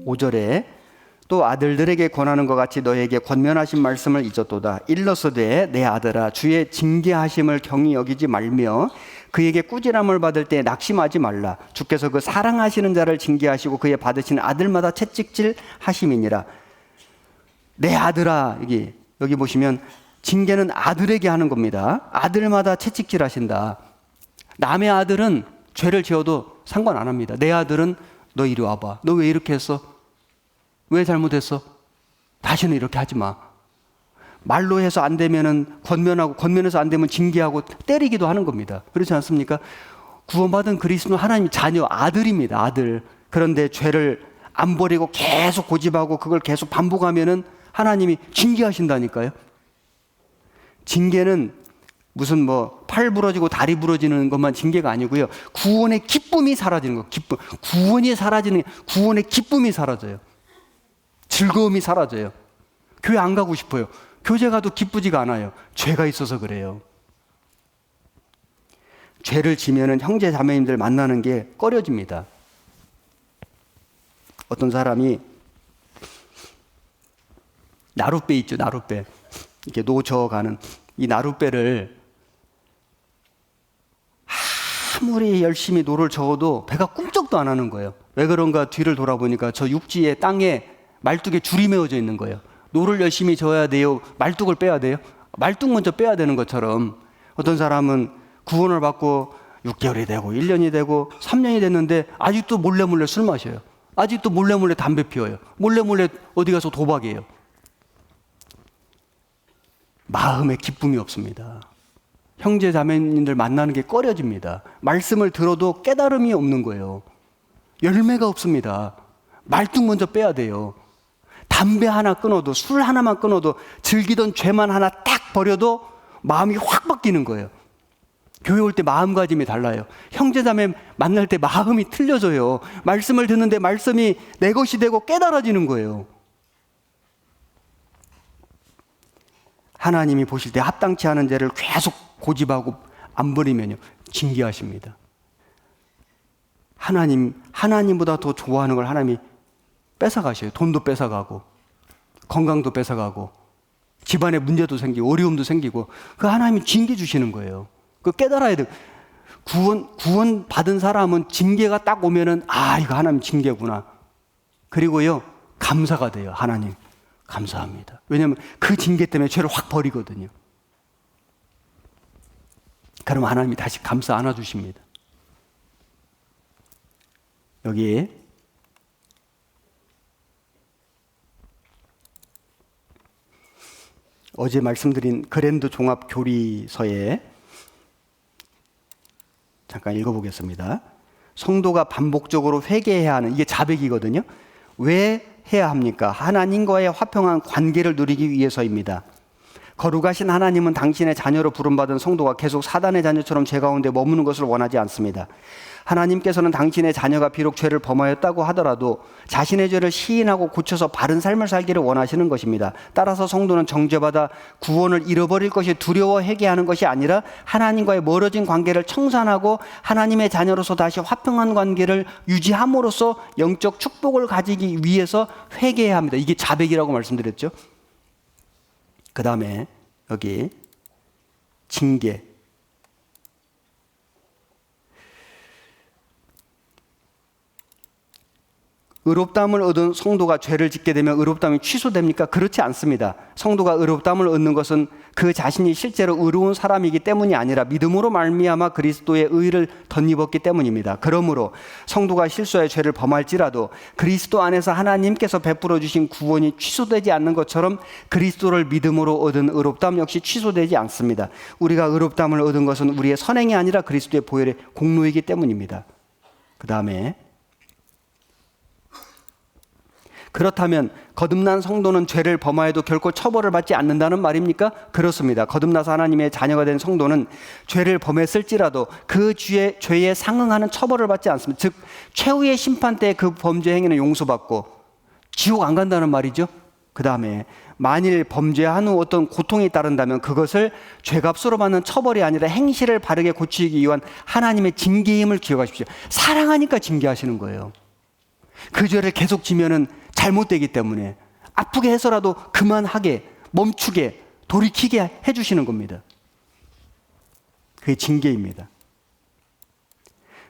5절에 또 아들들에게 권하는 것 같이 너에게 권면하신 말씀을 잊었도다. 일러서되 내 아들아, 주의 징계하심을 경히 여기지 말며 그에게 꾸지람을 받을 때 낙심하지 말라. 주께서 그 사랑하시는 자를 징계하시고 그의 받으시는 아들마다 채찍질 하심이니라. 내 아들아, 여기 보시면 징계는 아들에게 하는 겁니다. 아들마다 채찍질 하신다. 남의 아들은 죄를 지어도 상관 안 합니다. 내 아들은 너 이리 와봐. 너 왜 이렇게 했어? 왜 잘못했어? 다시는 이렇게 하지 마. 말로 해서 안 되면은 권면하고, 권면해서 안 되면 징계하고 때리기도 하는 겁니다. 그렇지 않습니까? 구원받은 그리스도는 하나님 자녀, 아들입니다. 아들. 그런데 죄를 안 버리고 계속 고집하고 그걸 계속 반복하면은 하나님이 징계하신다니까요. 징계는 무슨 팔 부러지고 다리 부러지는 것만 징계가 아니고요. 구원의 기쁨이 사라지는 거. 구원이 사라지는, 구원의 기쁨이 사라져요. 즐거움이 사라져요. 교회 안 가고 싶어요. 교제 가도 기쁘지가 않아요. 죄가 있어서 그래요. 죄를 지면은 형제 자매님들 만나는 게 꺼려집니다. 어떤 사람이 나룻배 있죠, 나룻배. 이렇게 노저어가는 이 나룻배를 아무리 열심히 노를 저어도 배가 꿈쩍도 안 하는 거예요. 왜 그런가 뒤를 돌아보니까 저 육지의 땅에 말뚝에 줄이 메어져 있는 거예요. 노를 열심히 저어야 돼요? 말뚝을 빼야 돼요? 말뚝 먼저 빼야 되는 것처럼 어떤 사람은 구원을 받고 6개월이 되고 1년이 되고 3년이 됐는데 아직도 몰래 술 마셔요. 아직도 몰래 담배 피워요. 몰래 어디 가서 도박해요. 마음에 기쁨이 없습니다. 형제 자매님들 만나는 게 꺼려집니다. 말씀을 들어도 깨달음이 없는 거예요. 열매가 없습니다. 말뚝 먼저 빼야 돼요. 담배 하나 끊어도, 술 하나만 끊어도, 즐기던 죄만 하나 딱 버려도 마음이 확 바뀌는 거예요. 교회 올 때 마음가짐이 달라요. 형제자매 만날 때 마음이 틀려져요. 말씀을 듣는데 말씀이 내 것이 되고 깨달아지는 거예요. 하나님이 보실 때 합당치 않은 죄를 계속 고집하고 안 버리면요, 징계하십니다. 하나님보다 더 좋아하는 걸 하나님이 뺏어가셔요. 돈도 뺏어가고 건강도 뺏어가고 집안에 문제도 생기고 어려움도 생기고 그 하나님이 징계 주시는 거예요. 그 깨달아야 돼요. 구원 받은 사람은 징계가 딱 오면은 이거 하나님 징계구나. 그리고요 감사가 돼요. 하나님 감사합니다. 왜냐하면 그 징계 때문에 죄를 확 버리거든요. 그럼 하나님이 다시 감싸 안아주십니다. 여기 어제 말씀드린 그랜드 종합 교리서에 잠깐 읽어보겠습니다. 성도가 반복적으로 회개해야 하는, 이게 자백이거든요. 왜 해야 합니까? 하나님과의 화평한 관계를 누리기 위해서입니다. 거룩하신 하나님은 당신의 자녀로 부름받은 성도가 계속 사단의 자녀처럼 죄 가운데 머무는 것을 원하지 않습니다. 하나님께서는 당신의 자녀가 비록 죄를 범하였다고 하더라도 자신의 죄를 시인하고 고쳐서 바른 삶을 살기를 원하시는 것입니다. 따라서 성도는 정죄받아 구원을 잃어버릴 것이 두려워 회개하는 것이 아니라 하나님과의 멀어진 관계를 청산하고 하나님의 자녀로서 다시 화평한 관계를 유지함으로써 영적 축복을 가지기 위해서 회개해야 합니다. 이게 자백이라고 말씀드렸죠. 그 다음에 여기 징계. 의롭다함을 얻은 성도가 죄를 짓게 되면 의롭다함이 취소됩니까? 그렇지 않습니다. 성도가 의롭다함을 얻는 것은 그 자신이 실제로 의로운 사람이기 때문이 아니라 믿음으로 말미암아 그리스도의 의를 덧입었기 때문입니다. 그러므로 성도가 실수하여 죄를 범할지라도 그리스도 안에서 하나님께서 베풀어 주신 구원이 취소되지 않는 것처럼 그리스도를 믿음으로 얻은 의롭다함 역시 취소되지 않습니다. 우리가 의롭다함을 얻은 것은 우리의 선행이 아니라 그리스도의 보혈의 공로이기 때문입니다. 그 다음에 그렇다면 거듭난 성도는 죄를 범하여도 결코 처벌을 받지 않는다는 말입니까? 그렇습니다. 거듭나서 하나님의 자녀가 된 성도는 죄를 범했을지라도 그 죄에 상응하는 처벌을 받지 않습니다. 즉 최후의 심판 때 그 범죄 행위는 용서받고 지옥 안 간다는 말이죠. 그 다음에 만일 범죄한 후 어떤 고통이 따른다면 그것을 죄값으로 받는 처벌이 아니라 행실을 바르게 고치기 위한 하나님의 징계임을 기억하십시오. 사랑하니까 징계하시는 거예요. 그 죄를 계속 지면은 잘못되기 때문에 아프게 해서라도 그만하게, 멈추게, 돌이키게 해주시는 겁니다. 그게 징계입니다.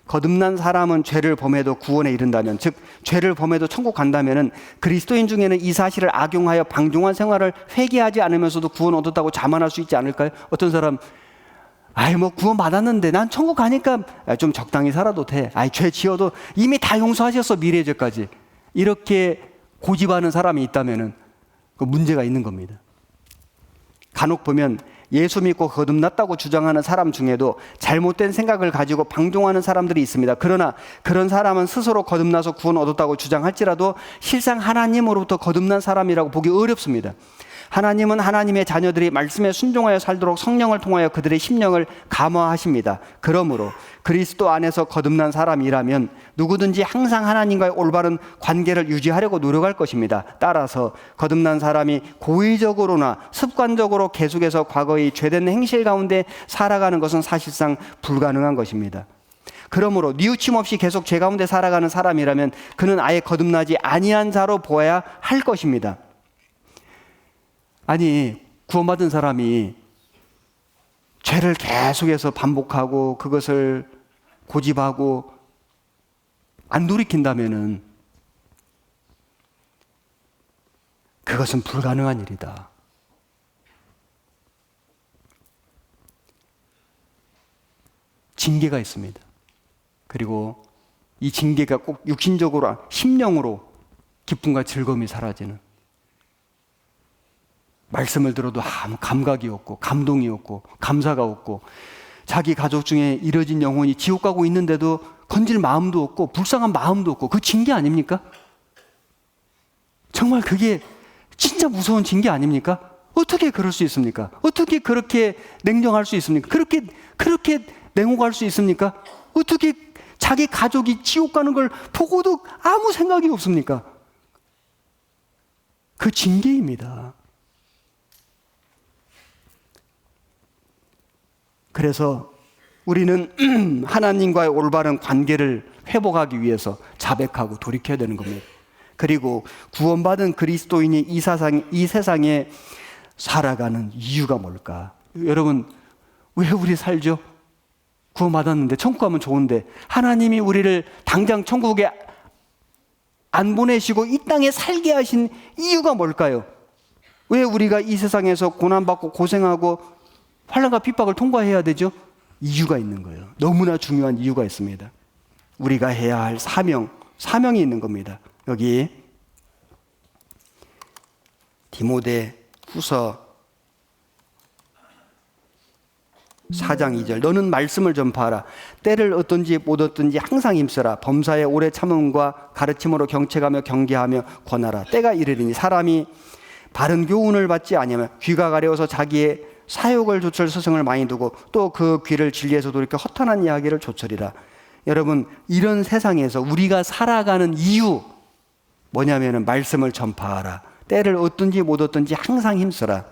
거듭난 사람은 죄를 범해도 구원에 이른다면, 즉 죄를 범해도 천국 간다면은 그리스도인 중에는 이 사실을 악용하여 방종한 생활을 회개하지 않으면서도 구원 얻었다고 자만할 수 있지 않을까요? 어떤 사람 구원 받았는데 난 천국 가니까 좀 적당히 살아도 돼. 죄 지어도 이미 다 용서하셨어, 미래의 죄까지. 이렇게 고집하는 사람이 있다면은 그 문제가 있는 겁니다. 간혹 보면 예수 믿고 거듭났다고 주장하는 사람 중에도 잘못된 생각을 가지고 방종하는 사람들이 있습니다. 그러나 그런 사람은 스스로 거듭나서 구원 얻었다고 주장할지라도 실상 하나님으로부터 거듭난 사람이라고 보기 어렵습니다. 하나님은 하나님의 자녀들이 말씀에 순종하여 살도록 성령을 통하여 그들의 심령을 감화하십니다. 그러므로 그리스도 안에서 거듭난 사람이라면 누구든지 항상 하나님과의 올바른 관계를 유지하려고 노력할 것입니다. 따라서 거듭난 사람이 고의적으로나 습관적으로 계속해서 과거의 죄된 행실 가운데 살아가는 것은 사실상 불가능한 것입니다. 그러므로 뉘우침 없이 계속 죄 가운데 살아가는 사람이라면 그는 아예 거듭나지 아니한 자로 보아야 할 것입니다. 구원받은 사람이 죄를 계속해서 반복하고 그것을 고집하고 안 돌이킨다면은 그것은 불가능한 일이다. 징계가 있습니다. 그리고 이 징계가 꼭 육신적으로, 심령으로 기쁨과 즐거움이 사라지는, 말씀을 들어도 아무 감각이 없고 감동이 없고 감사가 없고 자기 가족 중에 잃어진 영혼이 지옥 가고 있는데도 건질 마음도 없고 불쌍한 마음도 없고, 그 징계 아닙니까? 정말 그게 진짜 무서운 징계 아닙니까? 어떻게 그럴 수 있습니까? 어떻게 그렇게 냉정할 수 있습니까? 그렇게 냉혹할 수 있습니까? 어떻게 자기 가족이 지옥 가는 걸 보고도 아무 생각이 없습니까? 그 징계입니다. 그래서 우리는 하나님과의 올바른 관계를 회복하기 위해서 자백하고 돌이켜야 되는 겁니다. 그리고 구원받은 그리스도인이 이 세상에 살아가는 이유가 뭘까? 여러분, 왜 우리 살죠? 구원받았는데, 천국 가면 좋은데, 하나님이 우리를 당장 천국에 안 보내시고 이 땅에 살게 하신 이유가 뭘까요? 왜 우리가 이 세상에서 고난받고 고생하고 환난과 핍박을 통과해야 되죠? 이유가 있는 거예요. 너무나 중요한 이유가 있습니다. 우리가 해야 할 사명이 있는 겁니다. 여기 디모데 후서 4장 2절, 너는 말씀을 전파하라. 때를 얻든지 못 얻든지 항상 힘쓰라. 범사에 오래 참음과 가르침으로 경책하며 경계하며 권하라. 때가 이르리니 사람이 바른 교훈을 받지 아니하면 귀가 가려워서 자기의 사욕을 조철 스승을 많이 두고 또 그 귀를 진리에서 돌이켜 허탄한 이야기를 조철이라. 여러분, 이런 세상에서 우리가 살아가는 이유 뭐냐면은 말씀을 전파하라. 때를 얻든지 못 얻든지 항상 힘쓰라.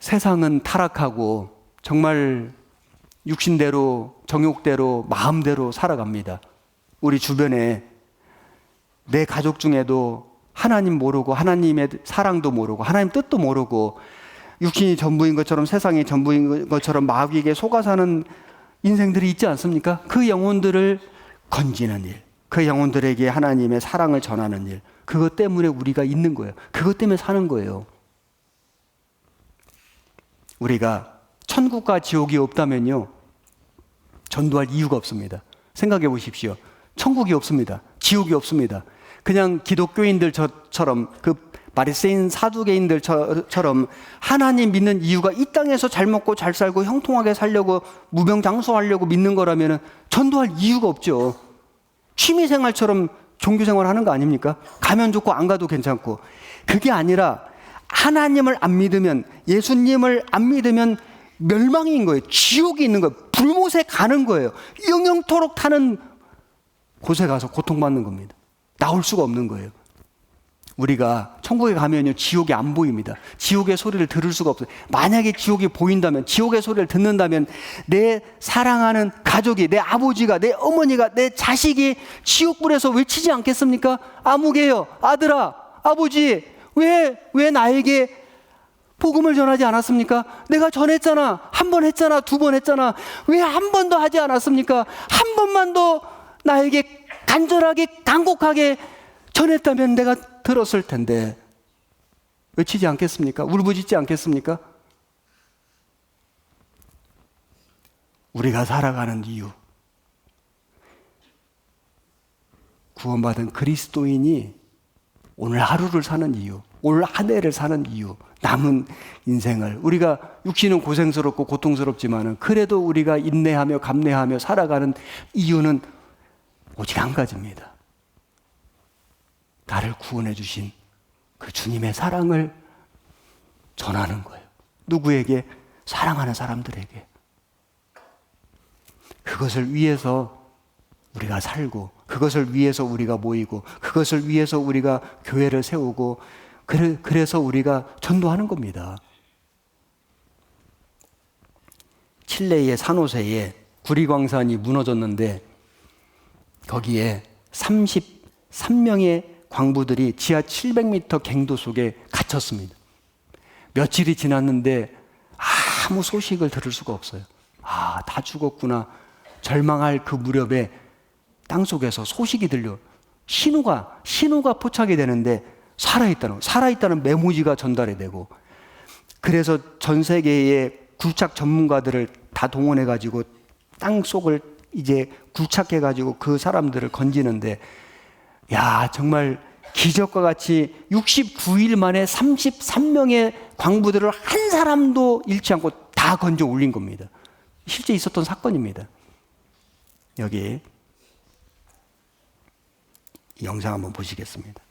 세상은 타락하고 정말 육신대로, 정욕대로, 마음대로 살아갑니다. 우리 주변에 내 가족 중에도 하나님 모르고 하나님의 사랑도 모르고 하나님 뜻도 모르고 육신이 전부인 것처럼 세상이 전부인 것처럼 마귀에게 속아 사는 인생들이 있지 않습니까? 그 영혼들을 건지는 일, 그 영혼들에게 하나님의 사랑을 전하는 일, 그것 때문에 우리가 있는 거예요. 그것 때문에 사는 거예요. 우리가 천국과 지옥이 없다면요, 전도할 이유가 없습니다. 생각해 보십시오. 천국이 없습니다. 지옥이 없습니다. 그냥 기독교인들처럼, 그 바리새인 사두개인들처럼 하나님 믿는 이유가 이 땅에서 잘 먹고 잘 살고 형통하게 살려고 무병장수하려고 믿는 거라면 전도할 이유가 없죠. 취미생활처럼 종교생활 하는 거 아닙니까? 가면 좋고 안 가도 괜찮고. 그게 아니라 하나님을 안 믿으면, 예수님을 안 믿으면 멸망인 거예요. 지옥이 있는 거예요. 불못에 가는 거예요. 영영토록 타는 곳에 가서 고통받는 겁니다. 나올 수가 없는 거예요. 우리가 천국에 가면요, 지옥이 안 보입니다. 지옥의 소리를 들을 수가 없어요. 만약에 지옥이 보인다면, 지옥의 소리를 듣는다면 내 사랑하는 가족이, 내 아버지가, 내 어머니가, 내 자식이 지옥불에서 외치지 않겠습니까? 아무개요, 아들아, 아버지, 왜 나에게 복음을 전하지 않았습니까? 내가 전했잖아. 한 번 했잖아. 두 번 했잖아. 왜 한 번도 하지 않았습니까? 한 번만 더 나에게 간절하게 간곡하게 전했다면 내가 들었을 텐데. 외치지 않겠습니까? 울부짖지 않겠습니까? 우리가 살아가는 이유, 구원받은 그리스도인이 오늘 하루를 사는 이유, 올 한 해를 사는 이유, 남은 인생을, 우리가 육신은 고생스럽고 고통스럽지만은 그래도 우리가 인내하며 감내하며 살아가는 이유는 오직 한 가지입니다. 나를 구원해 주신 그 주님의 사랑을 전하는 거예요. 누구에게? 사랑하는 사람들에게. 그것을 위해서 우리가 살고, 그것을 위해서 우리가 모이고, 그것을 위해서 우리가 교회를 세우고, 그래서 우리가 전도하는 겁니다. 칠레의 산호세에 구리광산이 무너졌는데 거기에 33명의 광부들이 지하 700m 갱도 속에 갇혔습니다. 며칠이 지났는데 아무 소식을 들을 수가 없어요. 아, 다 죽었구나. 절망할 그 무렵에 땅속에서 소식이 들려. 신호가 포착이 되는데 살아있다는 메모지가 전달이 되고, 그래서 전 세계의 굴착 전문가들을 다 동원해가지고 땅 속을 이제 굴착해가지고 그 사람들을 건지는데, 야, 정말 기적과 같이 69일 만에 33명의 광부들을 한 사람도 잃지 않고 다 건져 올린 겁니다. 실제 있었던 사건입니다. 여기 이 영상 한번 보시겠습니다.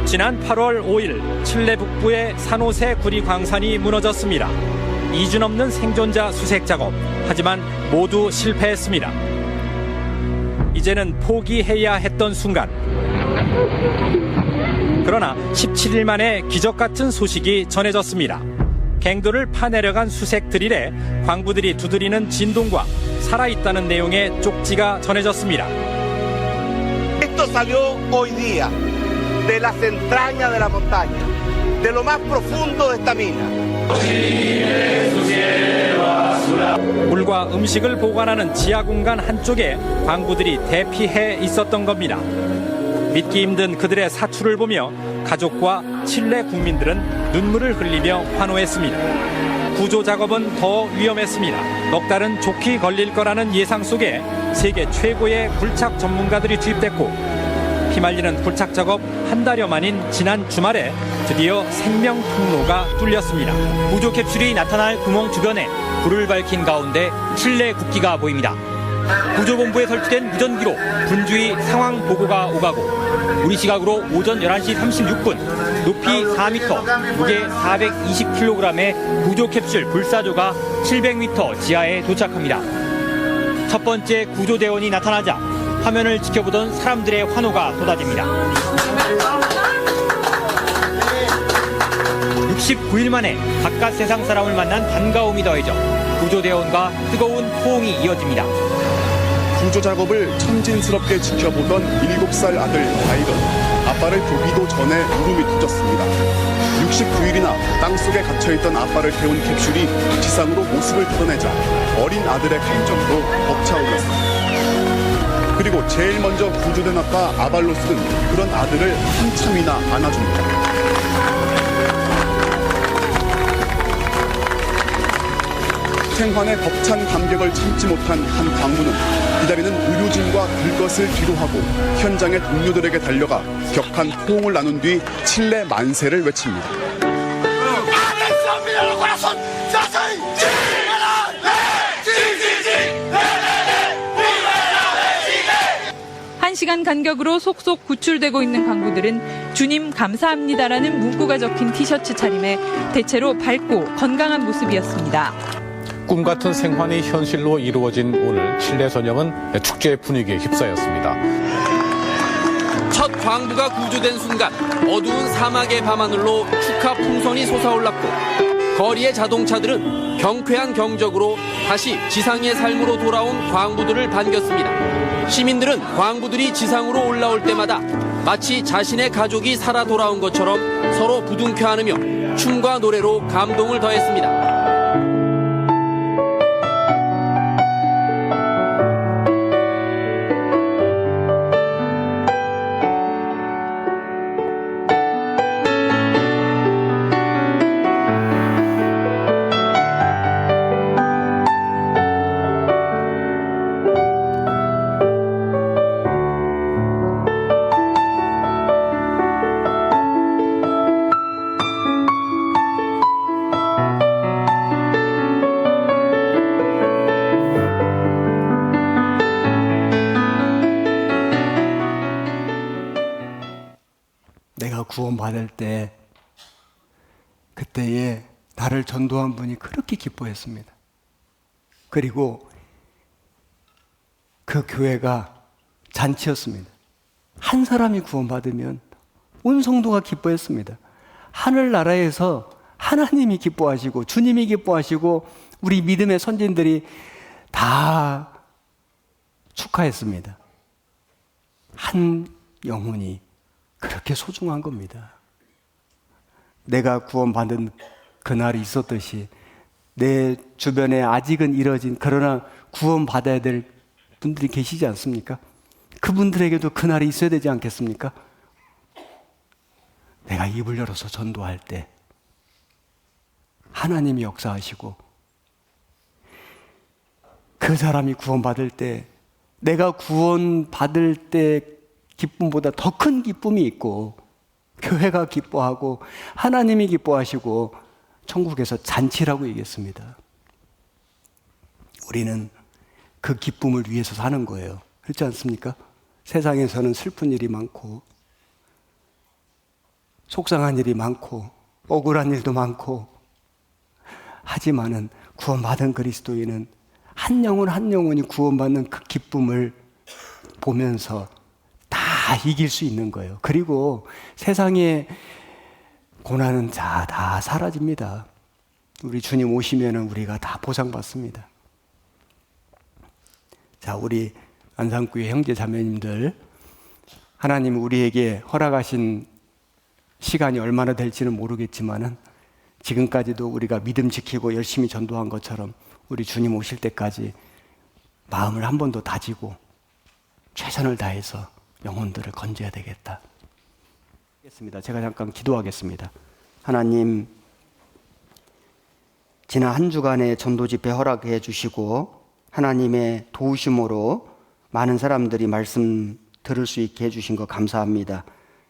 지난 8월 5일 칠레 북부의 산호세 구리 광산이 무너졌습니다. 2주 넘는 생존자 수색 작업, 하지만 모두 실패했습니다. 이제는 포기해야 했던 순간. 그러나 17일 만에 기적 같은 소식이 전해졌습니다. 갱도를 파내려간 수색 드릴에 광부들이 두드리는 진동과 살아있다는 내용의 쪽지가 전해졌습니다. Esto salió hoy día de las entrañas de la montaña, de lo más profundo de esta mina. 물과 음식을 보관하는 지하 공간 한쪽에 광부들이 대피해 있었던 겁니다. 믿기 힘든 그들의 사투를 보며 가족과 칠레 국민들은 눈물을 흘리며 환호했습니다. 구조 작업은 더 위험했습니다. 넉 달은 좋게 걸릴 거라는 예상 속에 세계 최고의 굴착 전문가들이 투입됐고 피말리는 굴착 작업 한 달여 만인 지난 주말에 드디어 생명 통로가 뚫렸습니다. 구조 캡슐이 나타날 구멍 주변에 불을 밝힌 가운데 칠레 국기가 보입니다. 구조본부에 설치된 무전기로 분주히 상황 보고가 오가고 우리 시각으로 오전 11시 36분 높이 4m, 무게 420kg의 구조 캡슐 불사조가 700m 지하에 도착합니다. 첫 번째 구조대원이 나타나자 화면을 지켜보던 사람들의 환호가 쏟아집니다. 69일 만에 바깥 세상 사람을 만난 반가움이 더해져 구조대원과 뜨거운 호응이 이어집니다. 구조 작업을 천진스럽게 지켜보던 7살 아들 바이런. 아빠를 보기도 전에 울음이 터졌습니다. 69일이나 땅속에 갇혀있던 아빠를 태운 캡슐이 지상으로 모습을 드러내자 어린 아들의 감정도 벅차올랐습니다. 그리고 제일 먼저 구조된 아빠 아발로스는 그런 아들을 한참이나 안아줍니다. 생환의 벅찬 감격을 참지 못한 한 광부는 기다리는 의료진과 들것을 뒤로하고 현장의 동료들에게 달려가 격한 호응을 나눈 뒤 칠레 만세를 외칩니다. 1시간 간격으로 속속 구출되고 있는 광부들은 주님 감사합니다라는 문구가 적힌 티셔츠 차림에 대체로 밝고 건강한 모습이었습니다. 꿈 같은 생환이 현실로 이루어진 오늘 칠레 전형은 축제 분위기에 휩싸였습니다. 첫 광부가 구조된 순간 어두운 사막의 밤하늘로 축하 풍선이 솟아올랐고 거리의 자동차들은 경쾌한 경적으로 다시 지상의 삶으로 돌아온 광부들을 반겼습니다. 시민들은 광부들이 지상으로 올라올 때마다 마치 자신의 가족이 살아 돌아온 것처럼 서로 부둥켜 안으며 춤과 노래로 감동을 더했습니다. 내가 구원받을 때 그때에 나를 전도한 분이 그렇게 기뻐했습니다. 그리고 그 교회가 잔치였습니다. 한 사람이 구원받으면 온 성도가 기뻐했습니다. 하늘나라에서 하나님이 기뻐하시고 주님이 기뻐하시고 우리 믿음의 선진들이 다 축하했습니다. 한 영혼이 그렇게 소중한 겁니다. 내가 구원받은 그날이 있었듯이 내 주변에 아직은 이뤄진 그러나 구원받아야 될 분들이 계시지 않습니까? 그분들에게도 그날이 있어야 되지 않겠습니까? 내가 입을 열어서 전도할 때 하나님이 역사하시고 그 사람이 구원받을 때 내가 구원받을 때 기쁨보다 더 큰 기쁨이 있고 교회가 기뻐하고 하나님이 기뻐하시고 천국에서 잔치라고 얘기했습니다. 우리는 그 기쁨을 위해서 사는 거예요. 그렇지 않습니까? 세상에서는 슬픈 일이 많고 속상한 일이 많고 억울한 일도 많고 하지만은 구원받은 그리스도인은 한 영혼 한 영혼이 구원받는 그 기쁨을 보면서 다 이길 수 있는 거예요. 그리고 세상의 고난은 다 사라집니다. 우리 주님 오시면은 우리가 다 보상받습니다. 자, 우리 안산교회 형제 자매님들, 하나님 우리에게 허락하신 시간이 얼마나 될지는 모르겠지만은 지금까지도 우리가 믿음 지키고 열심히 전도한 것처럼 우리 주님 오실 때까지 마음을 한 번 더 다지고 최선을 다해서 영혼들을 건져야 되겠다. 제가 잠깐 기도하겠습니다. 하나님, 지난 한 주간의 전도 집회 허락해 주시고 하나님의 도우심으로 많은 사람들이 말씀 들을 수 있게 해주신 거 감사합니다.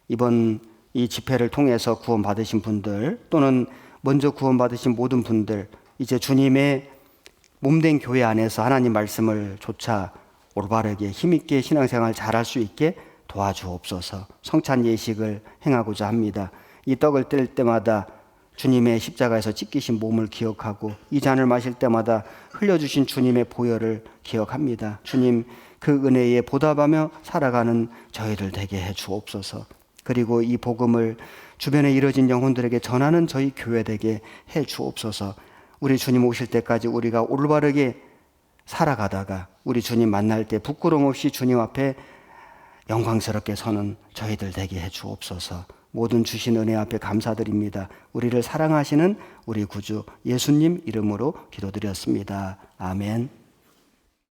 이번 이 집회를 통해서 구원받으신 분들 또는 먼저 구원받으신 모든 분들, 이제 주님의 몸된 교회 안에서 하나님 말씀을 조차 올바르게 힘있게 신앙생활 잘할 수 있게 도와주옵소서. 성찬 예식을 행하고자 합니다. 이 떡을 뗄 때마다 주님의 십자가에서 찢기신 몸을 기억하고 이 잔을 마실 때마다 흘려주신 주님의 보혈을 기억합니다. 주님, 그 은혜에 보답하며 살아가는 저희들 되게 해 주옵소서. 그리고 이 복음을 주변에 이뤄진 영혼들에게 전하는 저희 교회 되게 해 주옵소서. 우리 주님 오실 때까지 우리가 올바르게 살아가다가 우리 주님 만날 때 부끄러움 없이 주님 앞에 영광스럽게 서는 저희들 되게 해 주옵소서. 모든 주신 은혜 앞에 감사드립니다. 우리를 사랑하시는 우리 구주 예수님 이름으로 기도드렸습니다. 아멘.